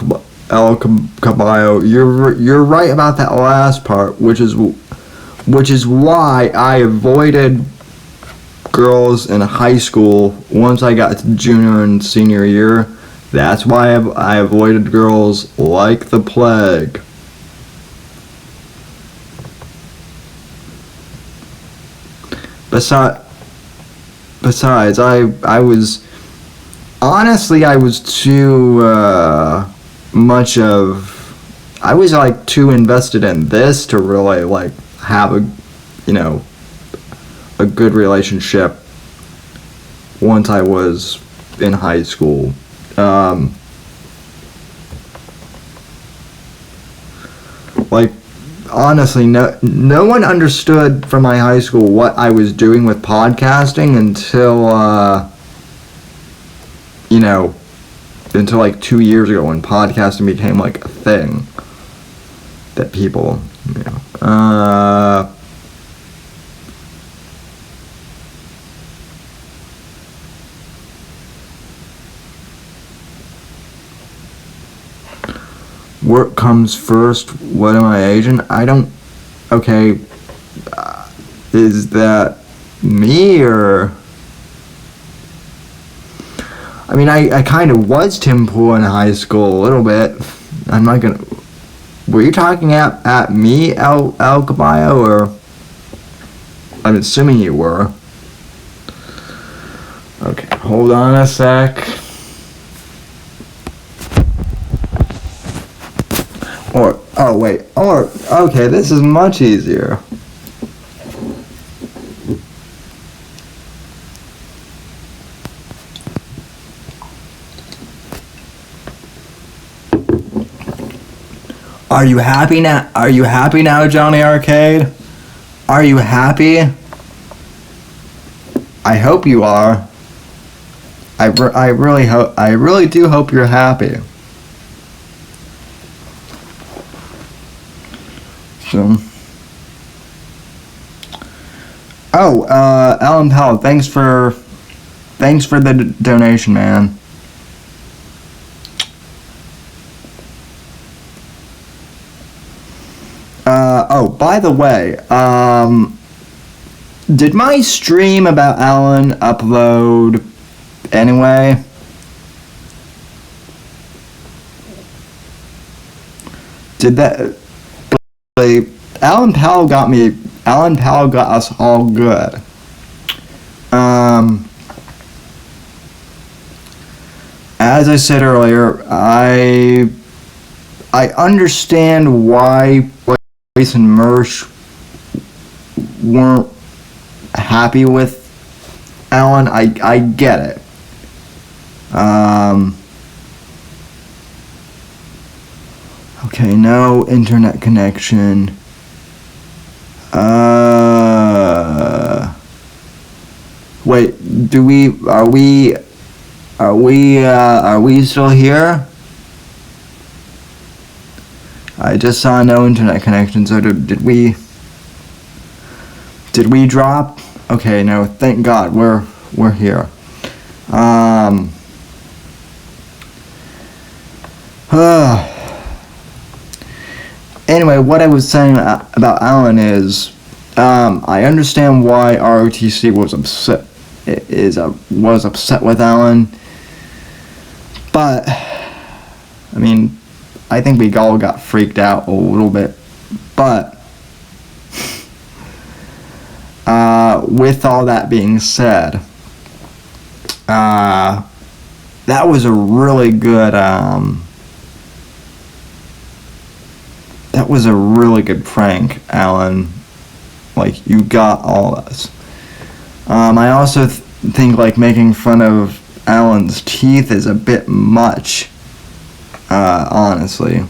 Caballo, you're right about that last part, which is why I avoided girls in high school once I got to junior and senior year. That's why I avoided girls like the plague. Besides, I was too I was like too invested in this to really like have a good relationship once I was in high school. Like, honestly, no one understood from my high school what I was doing with podcasting until until like 2 years ago, when podcasting became like a thing that people, work comes first. What am I aging? I don't. Okay. Is that me, or? I mean, I kind of was Tim Pool in high school a little bit. I'm not gonna. Were you talking at me, El Caballo, or? I'm assuming you were. Okay, hold on a sec. Okay, this is much easier. Are you happy now? Are you happy now, Johnny Arcade? Are you happy? I hope you are. I really do hope you're happy. So. Oh, Alan Powell, thanks for the donation, man. Oh, by the way, did my stream about Alan upload anyway? Did that? Alan Powell got us all good. As I said earlier, I understand why Blaze and Mersh weren't happy with Alan. I get it. Okay, no internet connection. Wait, are we still here? I just saw no internet connection, so did we drop? Okay, no, thank God, we're here. Anyway, what I was saying about Alan is, I understand why ROTC was upset with Alan, but I mean, I think we all got freaked out a little bit, but with all that being said, that was a really good prank, Alan. Like, you got all this. I also think like making fun of Alan's teeth is a bit much, honestly.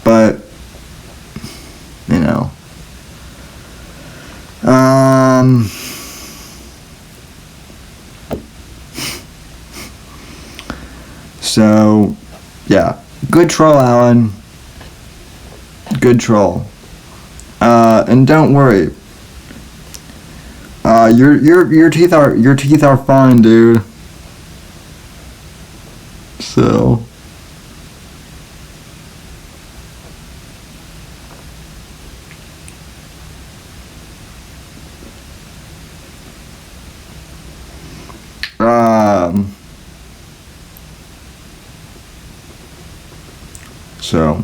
But, you know, so, yeah, good troll, Alan. Good troll. And don't worry. Your teeth are fine, dude. So. So.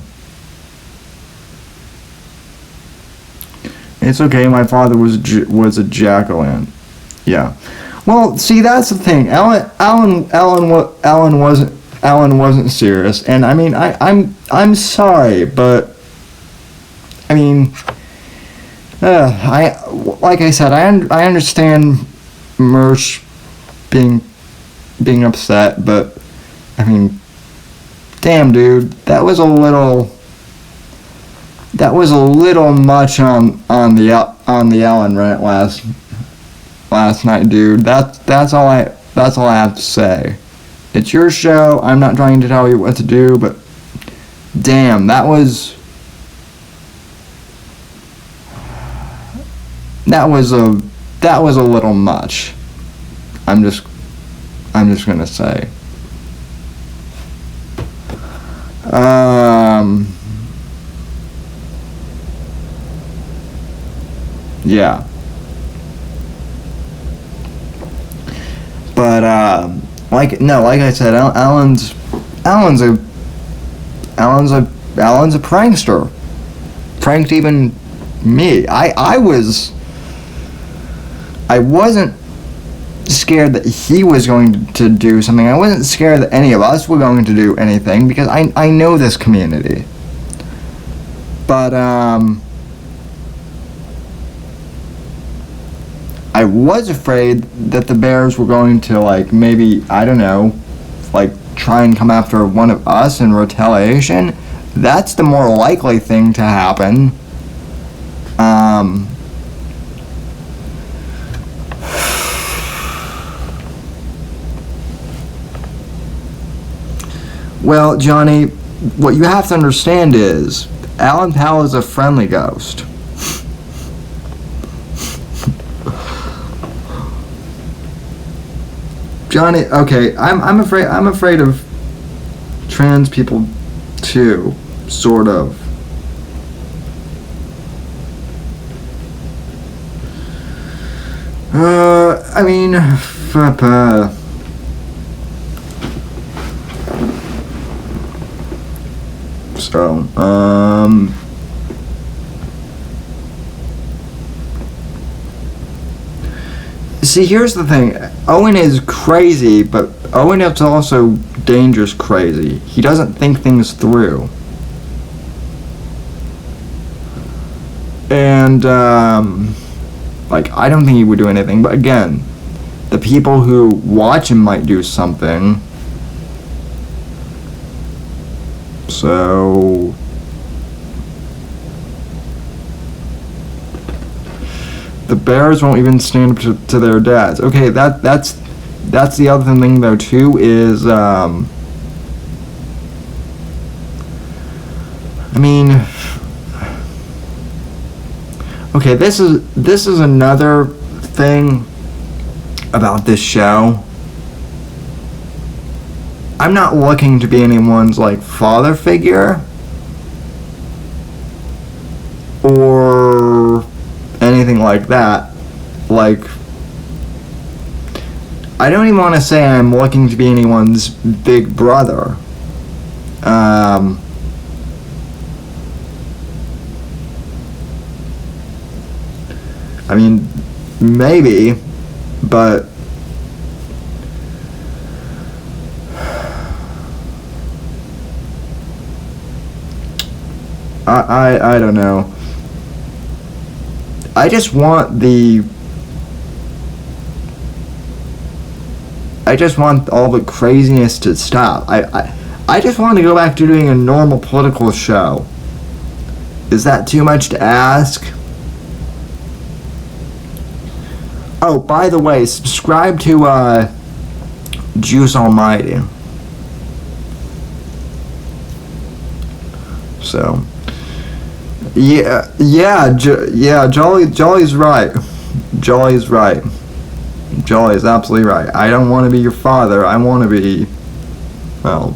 It's okay. My father was a jack-o'-lantern. Yeah. Well, see, that's the thing. Alan wasn't serious, and I mean, I'm sorry, but I mean, like I said, I understand Merch being upset, but I mean, damn, dude, that was a little much on the Ellen rant last night, dude. That's all I have to say. It's your show. I'm not trying to tell you what to do, but damn, that was a little much. I'm just gonna say. Yeah. But like I said, Alan's a prankster. Pranked even me. I wasn't scared that he was going to do something. I wasn't scared that any of us were going to do anything, because I know this community. But I was afraid that the bears were going to, like, maybe, I don't know, like, try and come after one of us in retaliation. That's the more likely thing to happen. Well, Johnny, what you have to understand is, Alan Powell is a friendly ghost. Johnny, okay, I'm afraid of trans people too, sort of. I mean, so, see, here's the thing. Owen is crazy, but Owen is also dangerous crazy. He doesn't think things through. And, like, I don't think he would do anything, but again, the people who watch him might do something. So, the Bears won't even stand up to their dads. Okay, that's the other thing though too is I mean, okay, this is another thing about this show. I'm not looking to be anyone's like father figure or anything like that. Like, I don't even want to say I'm looking to be anyone's big brother. I mean, maybe, but I don't know. I just want all the craziness to stop. I just want to go back to doing a normal political show. Is that too much to ask? Oh, by the way, subscribe to Juice Almighty. So, Jolly's right. Jolly's right. Jolly is absolutely right. I don't want to be your father. I want to be, well,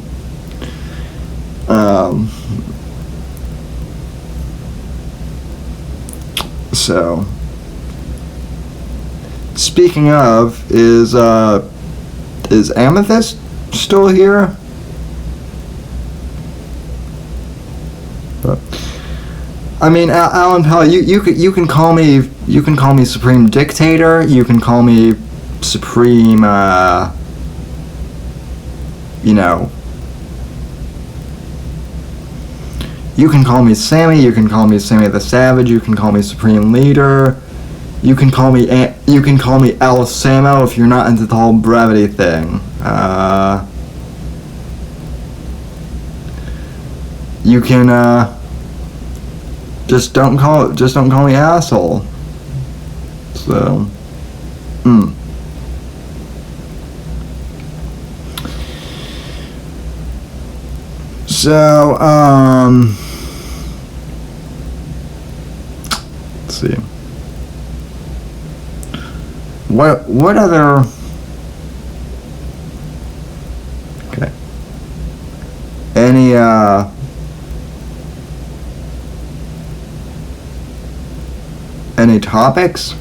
so, speaking of, is Amethyst still here? I mean, Alan Powell, you can call me Supreme Dictator. You can call me Supreme, you know. You can call me Sammy. You can call me Sammy the Savage. You can call me Supreme Leader. You can call me El Samo if you're not into the whole brevity thing. You can just don't call me asshole. So, So, let's see. What other? Okay. Any topics?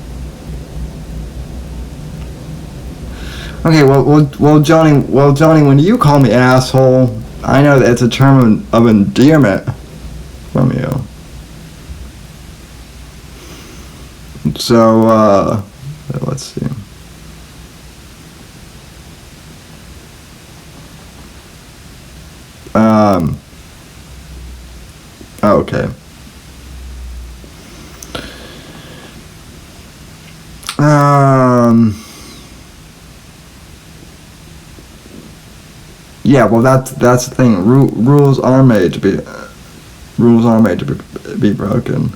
Okay, well, Johnny, when you call me asshole, I know that it's a term of endearment from you. So, let's see. Okay. Yeah, well, that's the thing. Rules are made to be broken.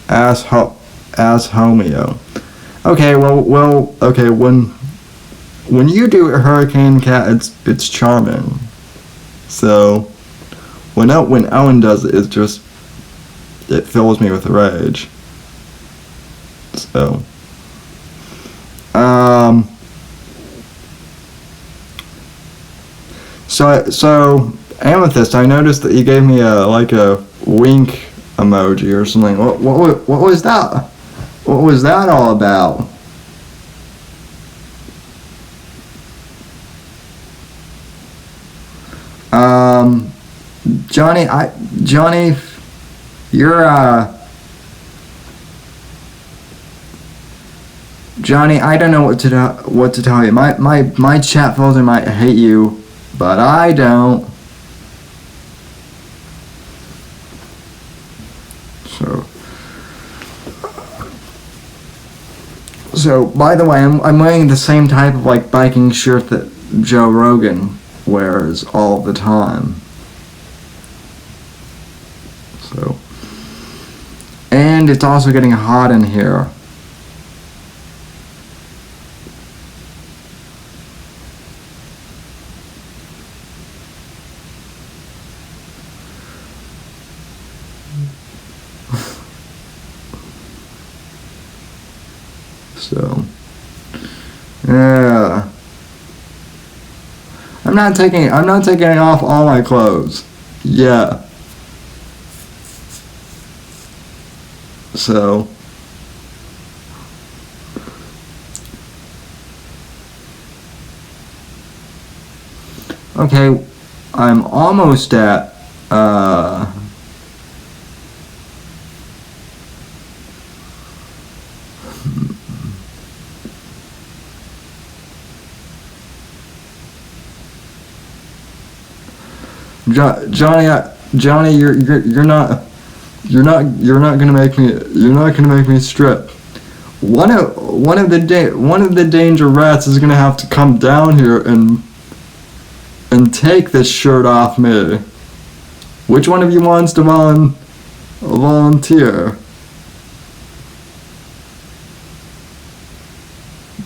As homeo. Okay, well, okay. When you do a Hurricane Cat, it's charming. So when Owen does it, it fills me with rage. So, so Amethyst, I noticed that you gave me a wink emoji or something. What was that? What was that all about? Johnny, you're Johnny, I don't know what to tell you. My chat filter might hate you, but I don't. So by the way, I'm wearing the same type of like biking shirt that Joe Rogan wears all the time. So, and it's also getting hot in here. So, yeah. I'm not taking off all my clothes. Yeah. So, okay, I'm almost at Johnny, you're not gonna make me strip. One of the danger rats is gonna have to come down here and take this shirt off me. Which one of you wants to volunteer?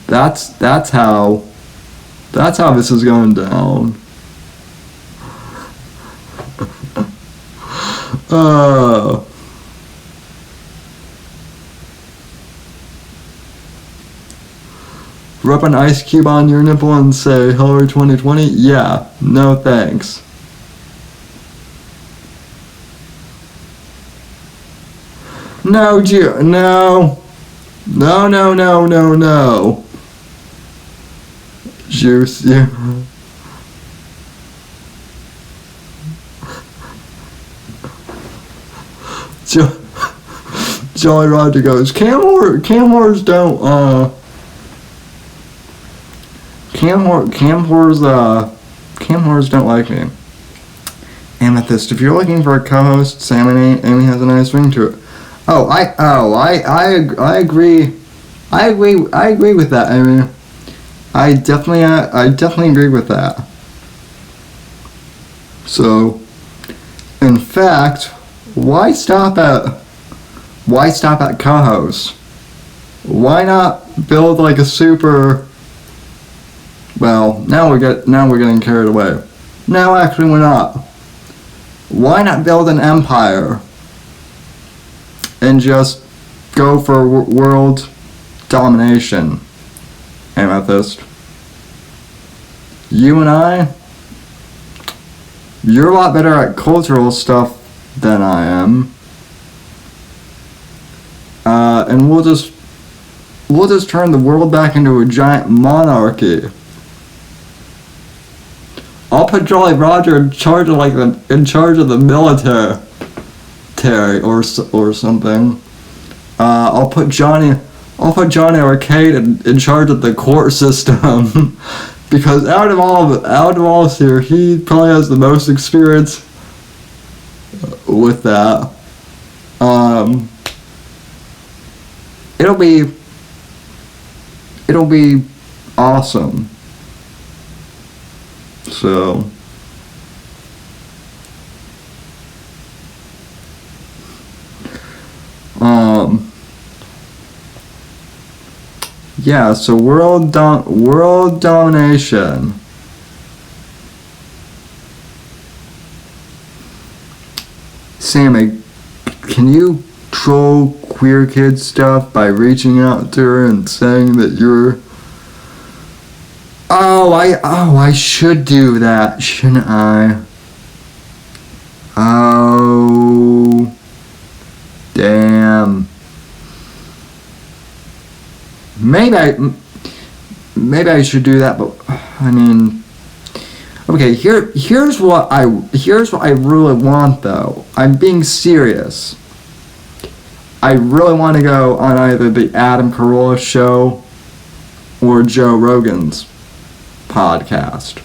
That's how this is going down. Rub an ice cube on your nipple and say Hillary 2020? Yeah, no thanks. No. Juice, yeah. Jolly Roger goes, cam whores don't like me. Amethyst, if you're looking for a co-host, Sam and Amy has a nice ring to it. I agree. I agree with that. I mean, I definitely agree with that. So, in fact, why stop at co-host? Why not build like a super? Well, now we're getting carried away. No, actually, we're not. Why not build an empire and just go for world domination, Amethyst? You and I, you're a lot better at cultural stuff than I am. And we'll just turn the world back into a giant monarchy. I'll put Jolly Roger in charge of the military or something. I'll put Johnny Arcade in charge of the court system. Because out of all of us here, he probably has the most experience with that. It'll be awesome. So, yeah, so world domination. Sammy, can you troll queer kid stuff by reaching out to her and saying that you're... I should do that, shouldn't I? Oh, damn. Maybe I should do that, but I mean, okay. Here's what I really want, though. I'm being serious. I really want to go on either the Adam Carolla show or Joe Rogan's podcast.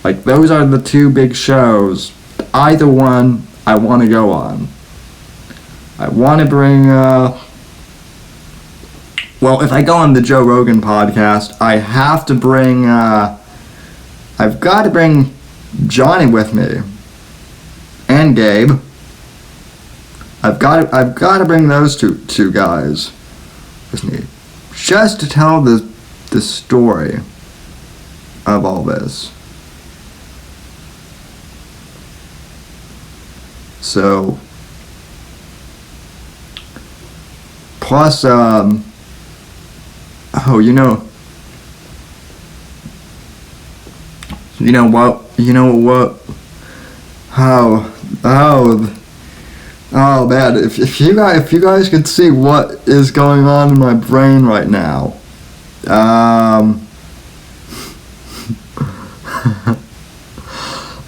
Like, those are the two big shows. Either one I want to go on. I want to bring, well, if I go on the Joe Rogan podcast, I have to bring, I've got to bring Johnny with me. And Gabe. I've got to bring those two guys with me. Just to tell the story of all this. So, plus, oh, you know what, oh man, if you guys could see what is going on in my brain right now,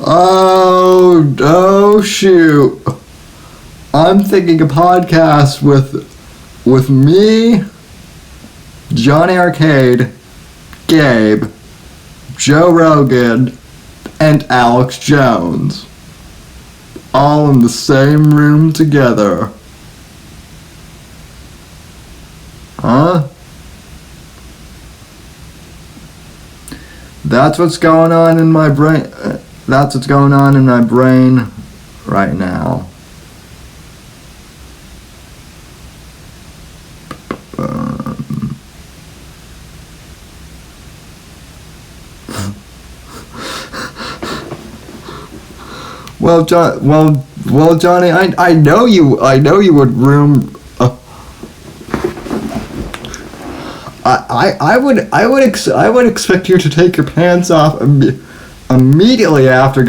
oh shoot, I'm thinking a podcast with me, Johnny Arcade, Gabe, Joe Rogan, and Alex Jones, all in the same room together. Huh? That's what's going on in my brain. That's what's going on in my brain right now. Well, Johnny, I know you would room. I would expect you to take your pants off immediately after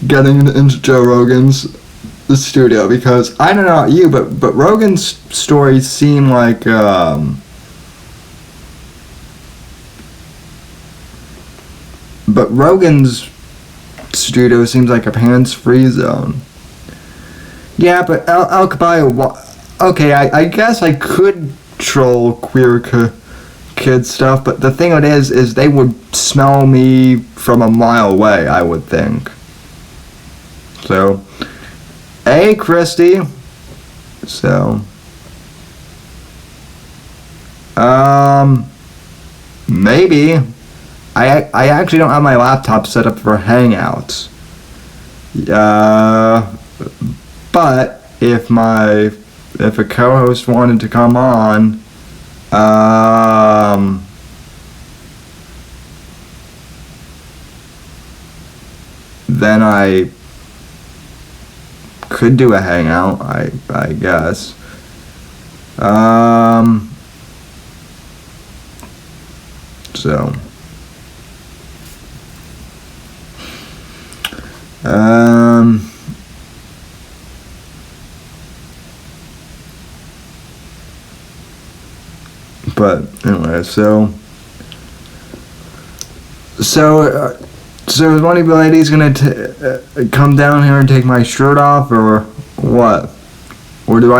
getting into Joe Rogan's studio, because I don't know about you, but Rogan's stories seem like but Rogan's studio seems like a pants-free zone. Yeah, but El Caballo, okay, I guess I could troll queer kid stuff, but the thing of it is they would smell me from a mile away, I would think. So, hey, Christy. So, maybe. I actually don't have my laptop set up for Hangouts. But if a co-host wanted to come on, then I could do a Hangout, I guess. So. But anyway, so is one of you ladies gonna come down here and take my shirt off, or what? Or do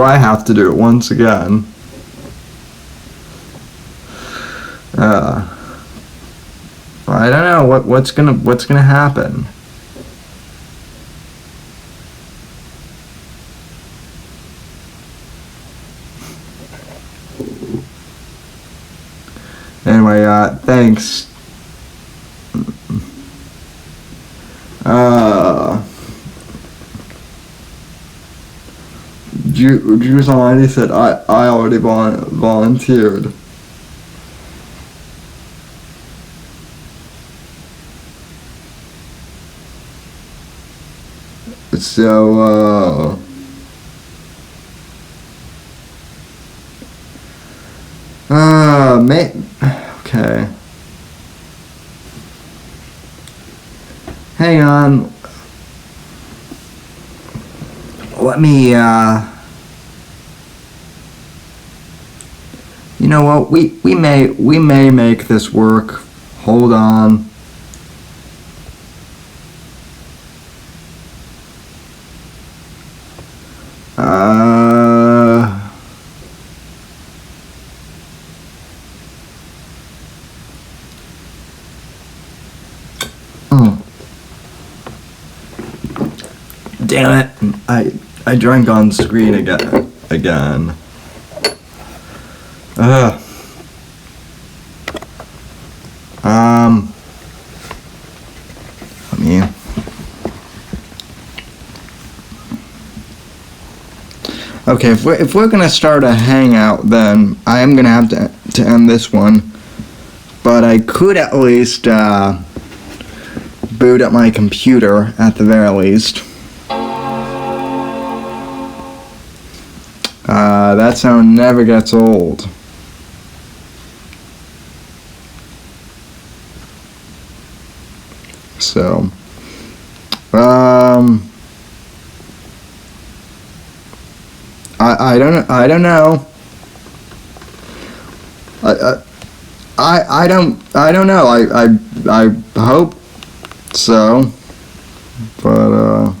I have to do it once again? I don't know what's gonna happen. Anyway, thanks. Juice already said I already volunteered. So, okay. Hang on. Let me, you know what, we may make this work. Hold on. Damn it! I drank on screen again. Ugh. Let me. Okay, if we're gonna start a hangout, then I am gonna have to end this one. But I could at least boot up my computer at the very least. That sound never gets old. So, I don't know. I don't know. I don't know. I hope so, but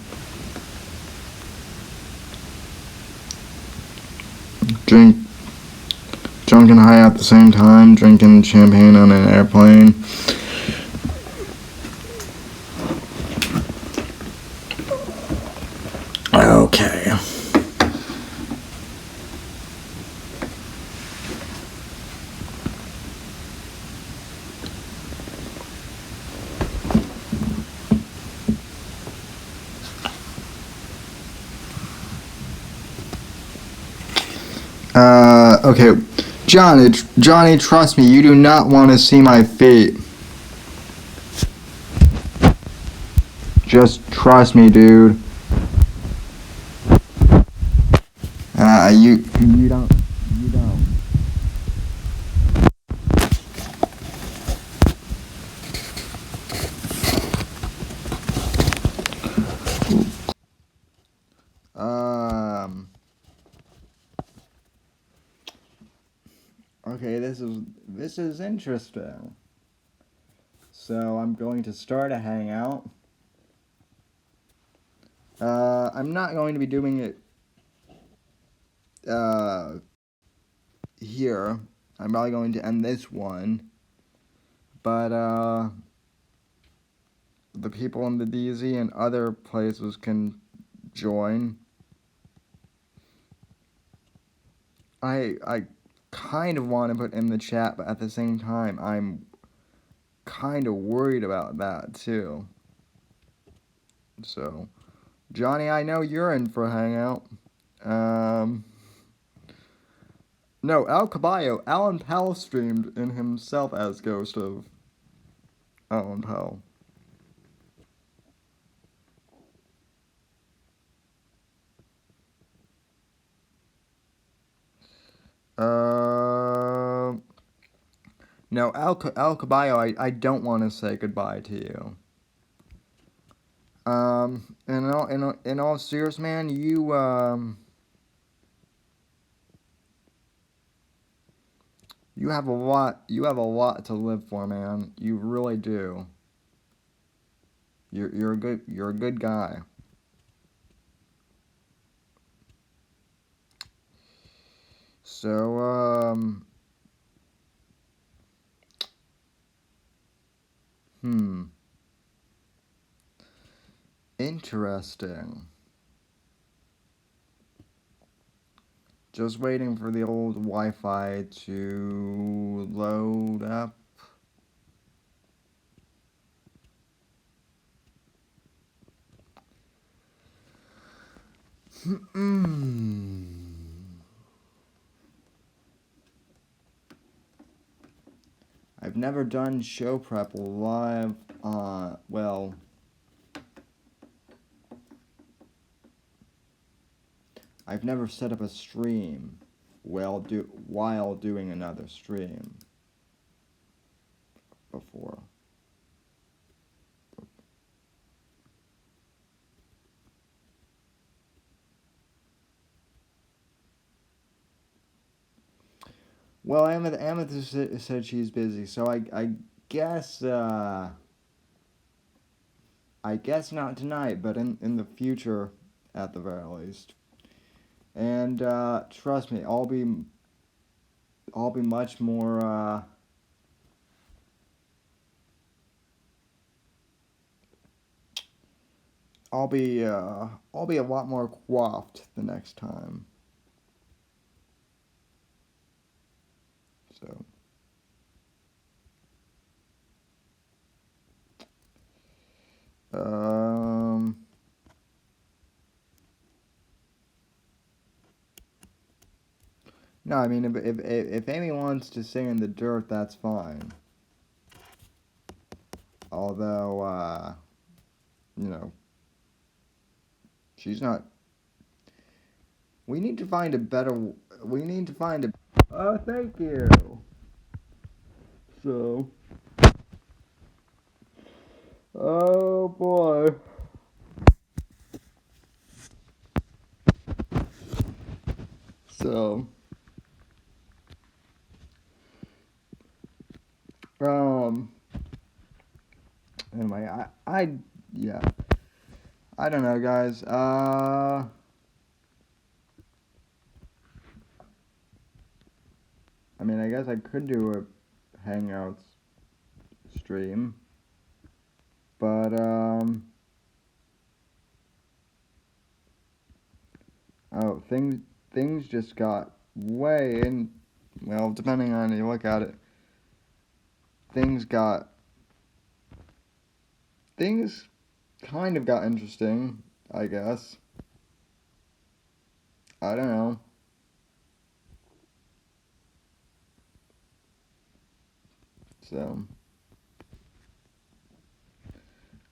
drunk and high at the same time, drinking champagne on an airplane. Okay. Okay. Johnny, trust me, you do not want to see my feet. Just trust me, dude. You don't. Okay, this is interesting. So I'm going to start a hangout. I'm not going to be doing it here. I'm probably going to end this one. But the people in the DZ and other places can join. I kind of want to put in the chat, but at the same time, I'm kind of worried about that too. So, Johnny, I know you're in for a hangout. No, Al Caballo, Alan Powell streamed in himself as Ghost of Alan Powell. No, Al Caballo, I don't want to say goodbye to you. In all seriousness, man, you have a lot to live for, man. You really do. You're a good guy. So, interesting. Just waiting for the old Wi-Fi to load up. I've never done show prep live, well, I've never set up a stream while doing another stream before. Well, Amethyst said she's busy, so I guess not tonight, but in the future, at the very least. And trust me, I'll be much more I'll be a lot more coiffed the next time. So, um, no, I mean, if Amy wants to sing in the dirt, that's fine. Although, you know, she's not. We need to find a better. We need to find a. Oh, thank you. So, oh boy. So, um, anyway, yeah, I don't know, guys. I mean, I guess I could do a Hangouts stream, but oh, things just got way in. Well, depending on how you look at it, things got things kind of got interesting, I guess. I don't know. So,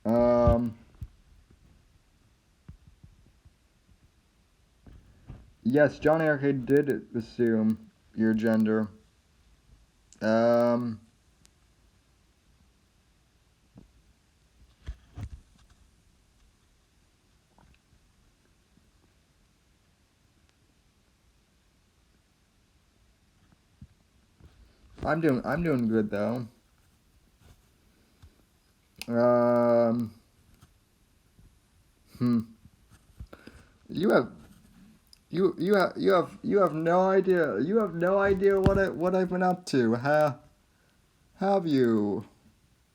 um, yes, John Arcade did assume your gender. Um, I'm doing good though. Um, hmm. You have you have no idea. You have no idea what I've been up to. Have you,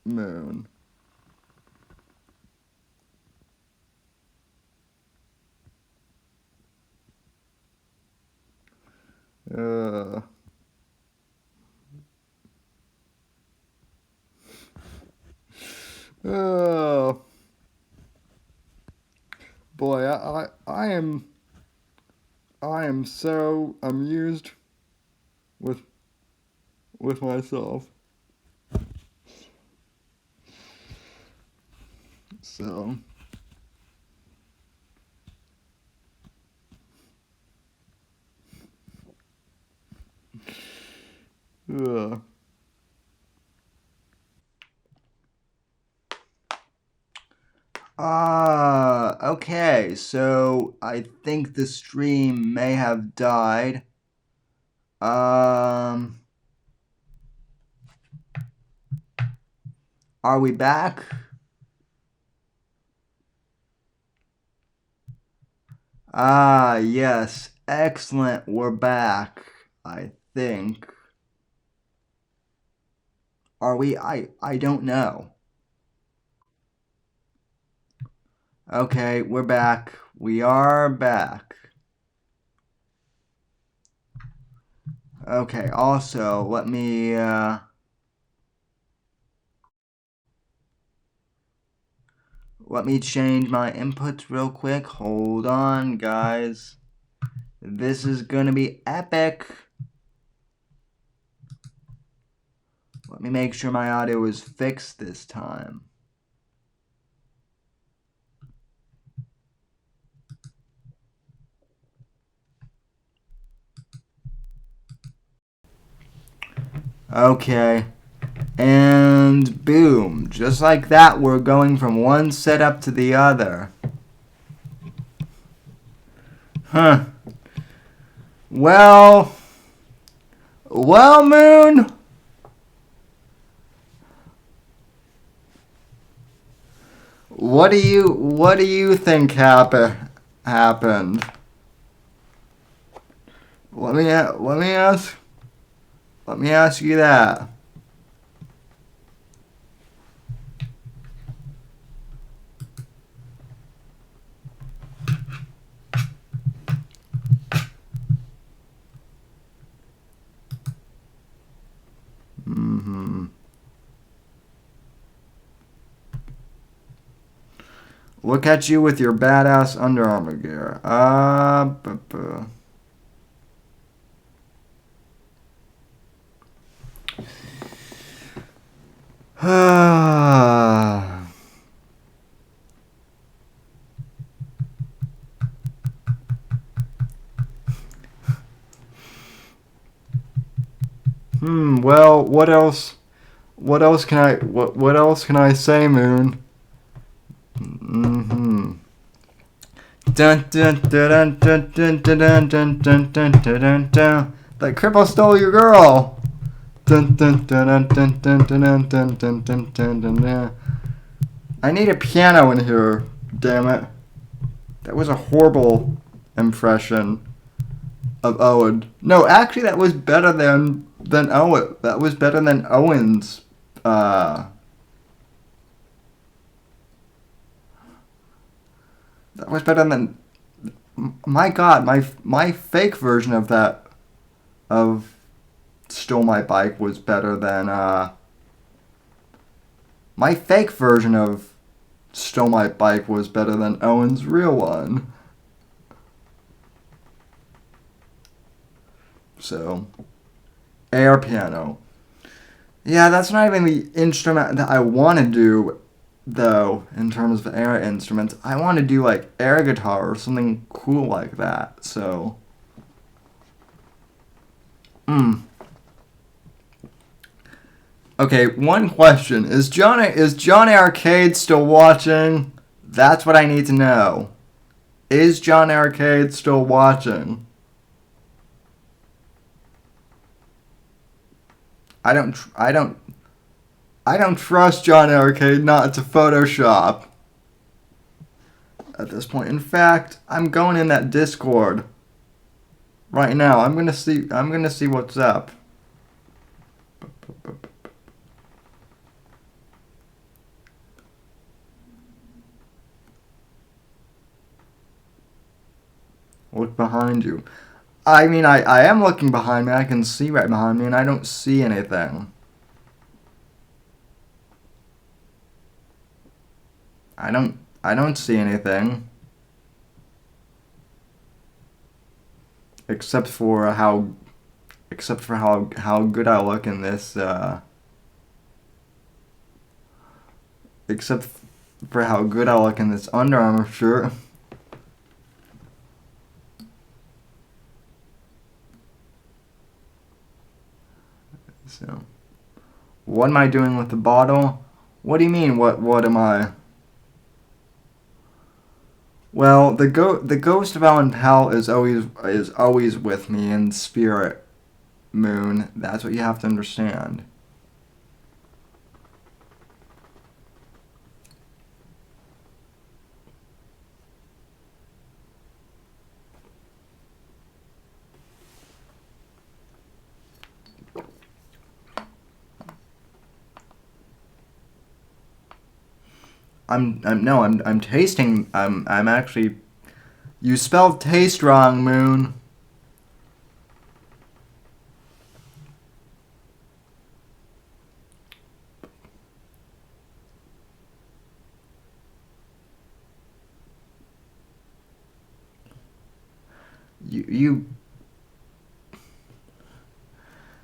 Moon? Uh, oh boy, I am so amused with myself. So, uh. Okay, so I think the stream may have died. Um, are we back? Ah, yes. Excellent. We're back, I think. Are we? I don't know. Okay, we're back. We are back. Okay, also, let me change my inputs real quick. Hold on, guys. This is gonna be epic. Let me make sure my audio is fixed this time. Okay. And boom. Just like that, we're going from one setup to the other. Huh. Well, Moon. What do you think happened? Let me ask you that. Look at you with your badass Under Armour gear. Well, what else? What else can I say, Moon? Dun dun dun dun dun dun dun dun dun dun dun dun. That cripple stole your girl. Dun dun dun dun dun dun dun dun dun dun dun dun. I need a piano in here. Damn it! That was a horrible impression of Owen. No, actually, that was better than Owen. That was better than Owen's. That was better than. My God, my fake version of that of Stole My Bike was better than my fake version of Stole My Bike was better than Owen's real one. So, air piano. Yeah, that's not even the instrument that I want to do, though, in terms of air instruments. I want to do, like, air guitar or something cool like that, so. Okay, one question. Is Johnny Arcade still watching? That's what I need to know. Is Johnny Arcade still watching? I don't trust Johnny Arcade not to Photoshop at this point. In fact, I'm going in that Discord right now. I'm gonna see what's up. Look behind you. I mean, I am looking behind me. I can see right behind me, and I don't see anything. I don't see anything. Except for how good I look in this, except for how good I look in this Under Armour shirt. So, what am I doing with the bottle? What do you mean? What am I? Well, the ghost of Alan Powell is always with me in spirit, Moon. That's what you have to understand. I'm tasting. I'm actually. You spelled taste wrong, Moon.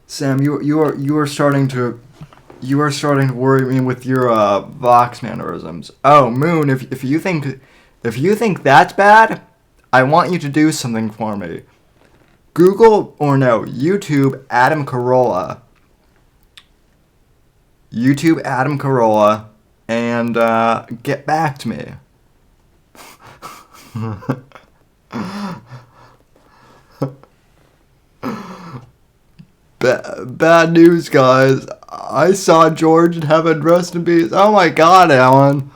Sam, you are starting to. You are starting to worry me with your Vox mannerisms. Oh, Moon, if you think that's bad, I want you to do something for me. Google or no, YouTube Adam Carolla. YouTube Adam Carolla, and get back to me. Bad news, guys. I saw George in heaven, rest in peace. Oh my God, Alan.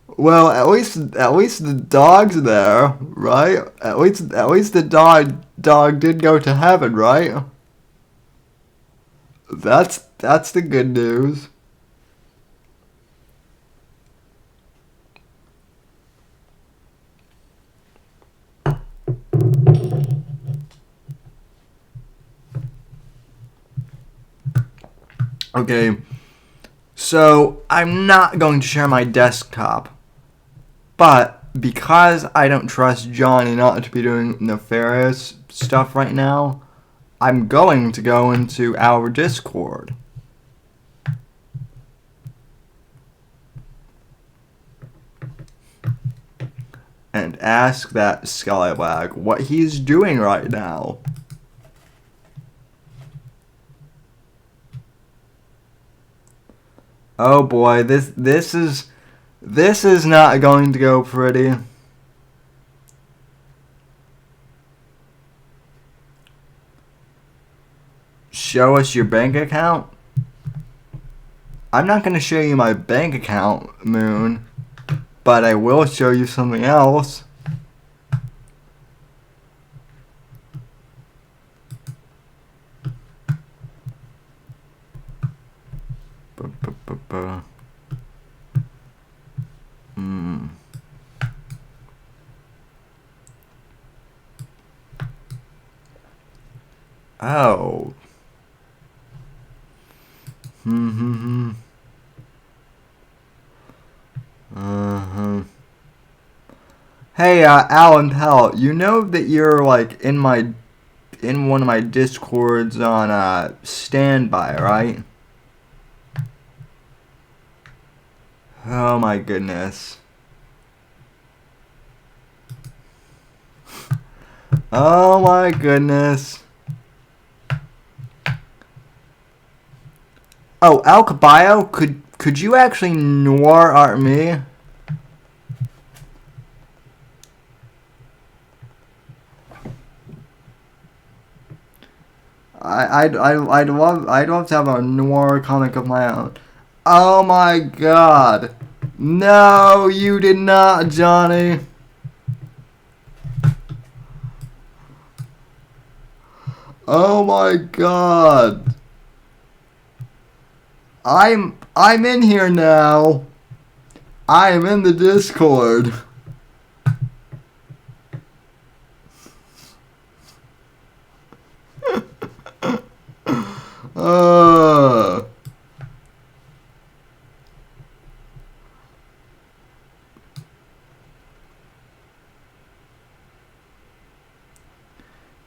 Well, at least the dog's there, right? At least the dog did go to heaven, right? That's the good news. Okay, so I'm not going to share my desktop, But because I don't trust Johnny not to be doing nefarious stuff right now, I'm going to go into our Discord. And ask that Skylab what he's doing right now. Oh boy, this is not going to go pretty. Show us your bank account? I'm not going to show you my bank account, Moon, but I will show you something else. Oh. Hey, Alan Pell, you know that you're like in one of my Discords on standby, right? Oh my goodness. Oh my goodness. Oh, Al Caballo, could you actually noir art me? I'd love to have a noir comic of my own. Oh my god. No, you did not, Johnny. Oh my god. I'm in here now. I am in the Discord.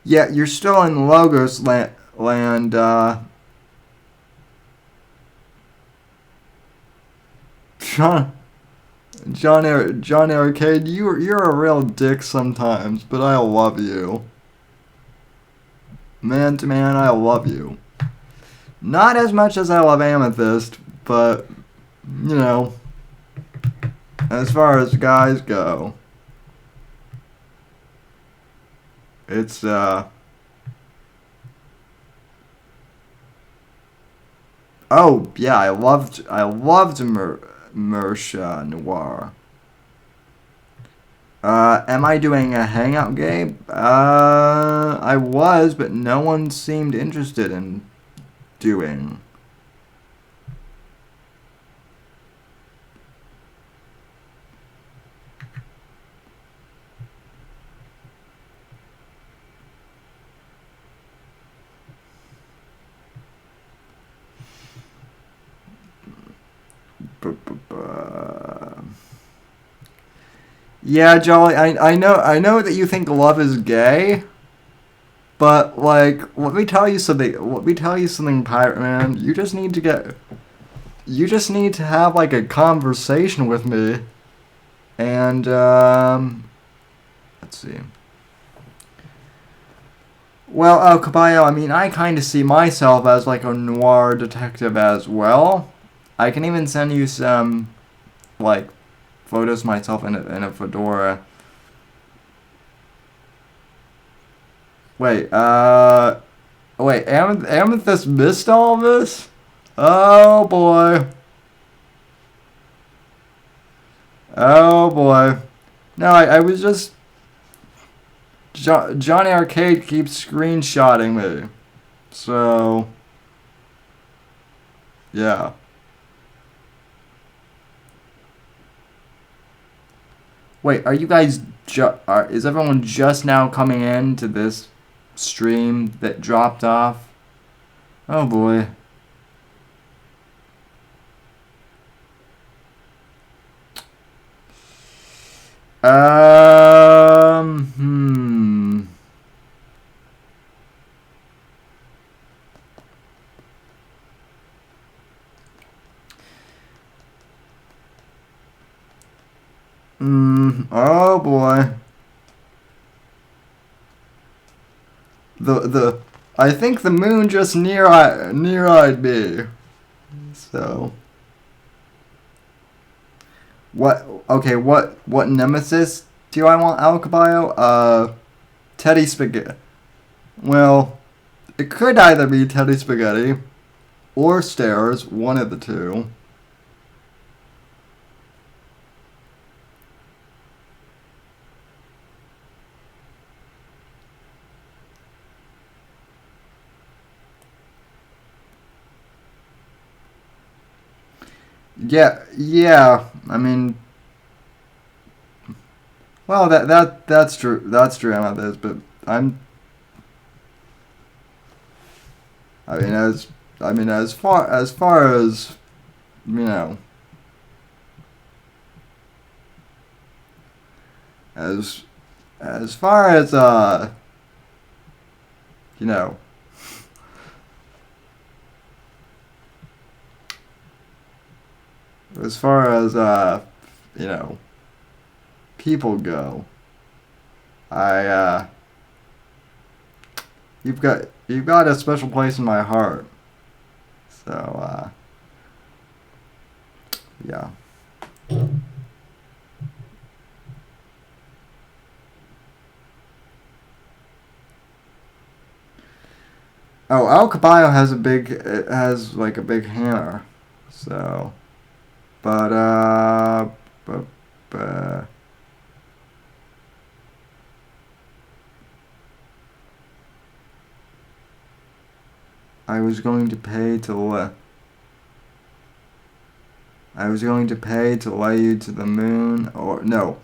Yeah, you're still in Logos land. John Arcade, you're a real dick sometimes, but I love you. Man to man, I love you. Not as much as I love Amethyst, but you know, as far as guys go, it's oh yeah, I loved Mersha Noir. Am I doing a hangout game? I was, but no one seemed interested in doing. Yeah, Jolly, I know that you think love is gay, but like, let me tell you something, Pirate Man. You just need to have like a conversation with me, and let's see. Well, Caballo, I mean, I kind of see myself as like a noir detective as well. I can even send you some like photos myself in a fedora. Wait, Amethyst missed all this? Oh boy. Oh boy. No, I was just... Johnny Arcade keeps screenshotting me. So... yeah. Wait, are you guys... is everyone just now coming in to this stream that dropped off? Oh boy. Oh boy. I think the moon just near-eyed me. So. What nemesis do I want Alcaballo? Teddy Spaghetti. Well, it could either be Teddy Spaghetti or Stairs, one of the two. Yeah. I mean, well, that's true. That's true about this, but I'm. I mean, as far as you know, as as far as you know, as far as you know, people go, I you've got a special place in my heart. So yeah. Oh, El Caballo has like a big hammer. So, but but, but I was going to pay to I was going to pay to lay you to the moon, or no.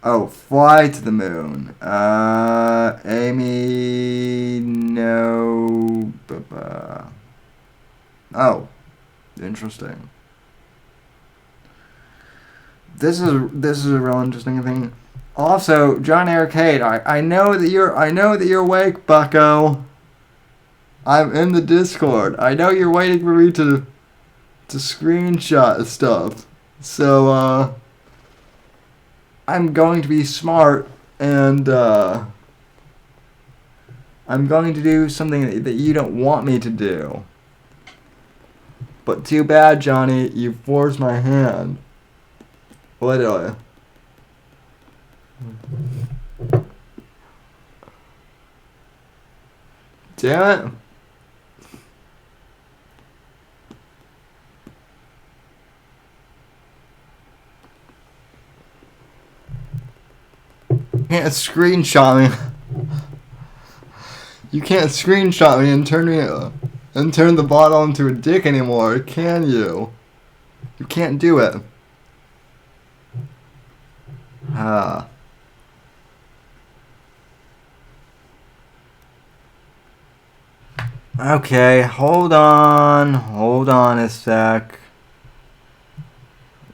Oh, fly to the moon. Amy, no. Oh, interesting. This is a real interesting thing. Also, John Arcade, I know that you're awake, Bucko. I'm in the Discord. I know you're waiting for me to screenshot stuff. So I'm going to be smart and I'm going to do something that you don't want me to do. But too bad, Johnny, you forced my hand. Literally. Damn it. You can't screenshot me. You can't screenshot me and turn the bottle into a dick anymore, can you? You can't do it. Ah. Okay, hold on a sec.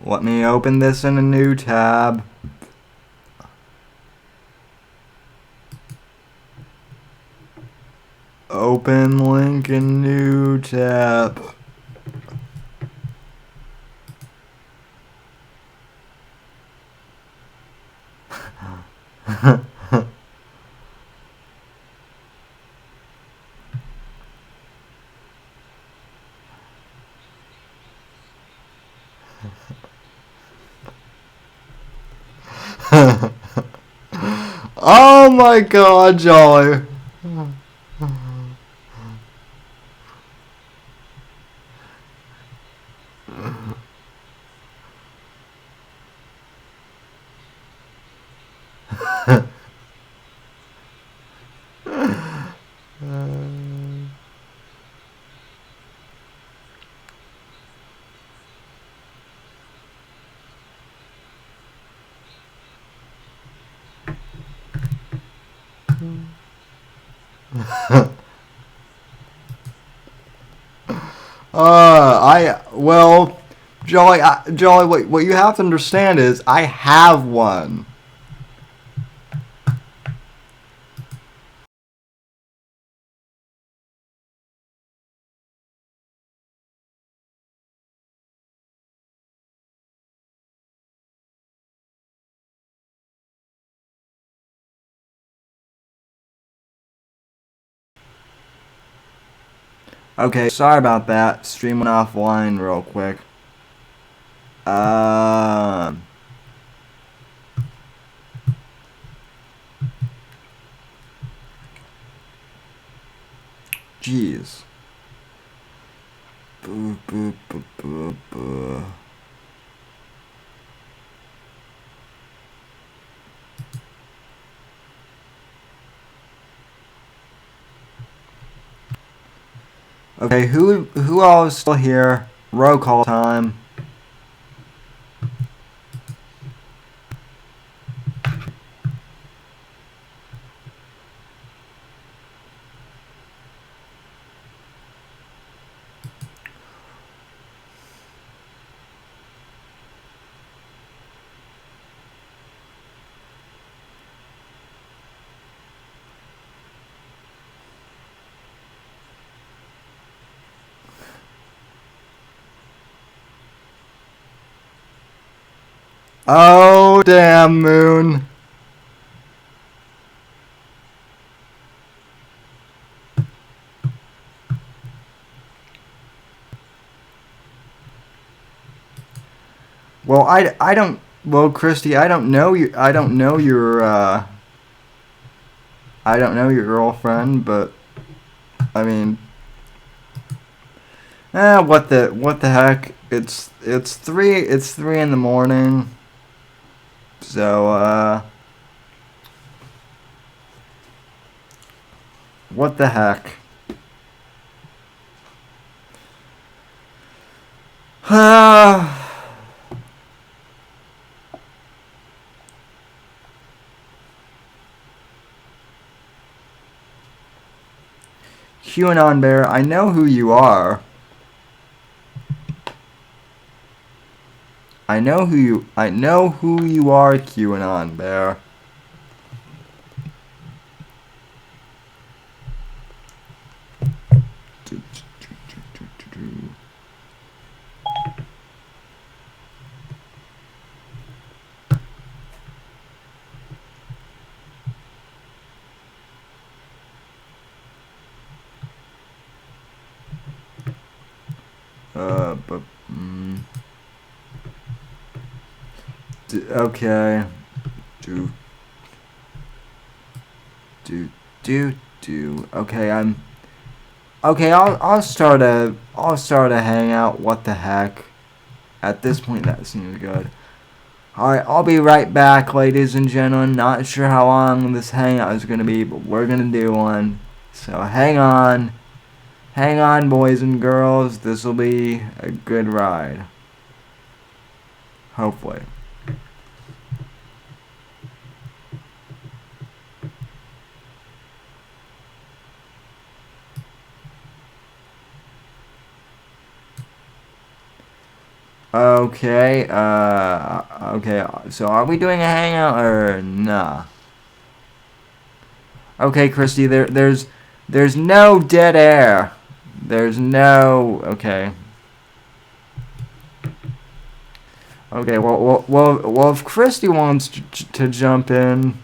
Let me open this in a new tab. Open link in new tab. Oh my god, Jolly. Well, Jolly, what you have to understand is I have one. Okay, sorry about that. Stream went offline real quick. Jeez. Boo, boo, boo, boo, boo. Okay, who all is still here? Roll call time. Oh, damn, Moon. Well, I don't. Well, Christy, I don't know you. I don't know your. I don't know your girlfriend, but I mean, what the heck? It's 3 in the morning. So what the heck? QAnon Bear, I know who you are. I know who you are, QAnon Bear. But okay. Okay, I'll start a hangout. What the heck? At this point, that seems good. Alright, I'll be right back, ladies and gentlemen. Not sure how long this hangout is gonna be, but we're gonna do one. So hang on. Hang on, boys and girls. This will be a good ride. Hopefully. Okay, okay, so are we doing a hangout or nah? Okay, Christy, there's no dead air. There's no, okay. Okay, well, if Christy wants to jump in,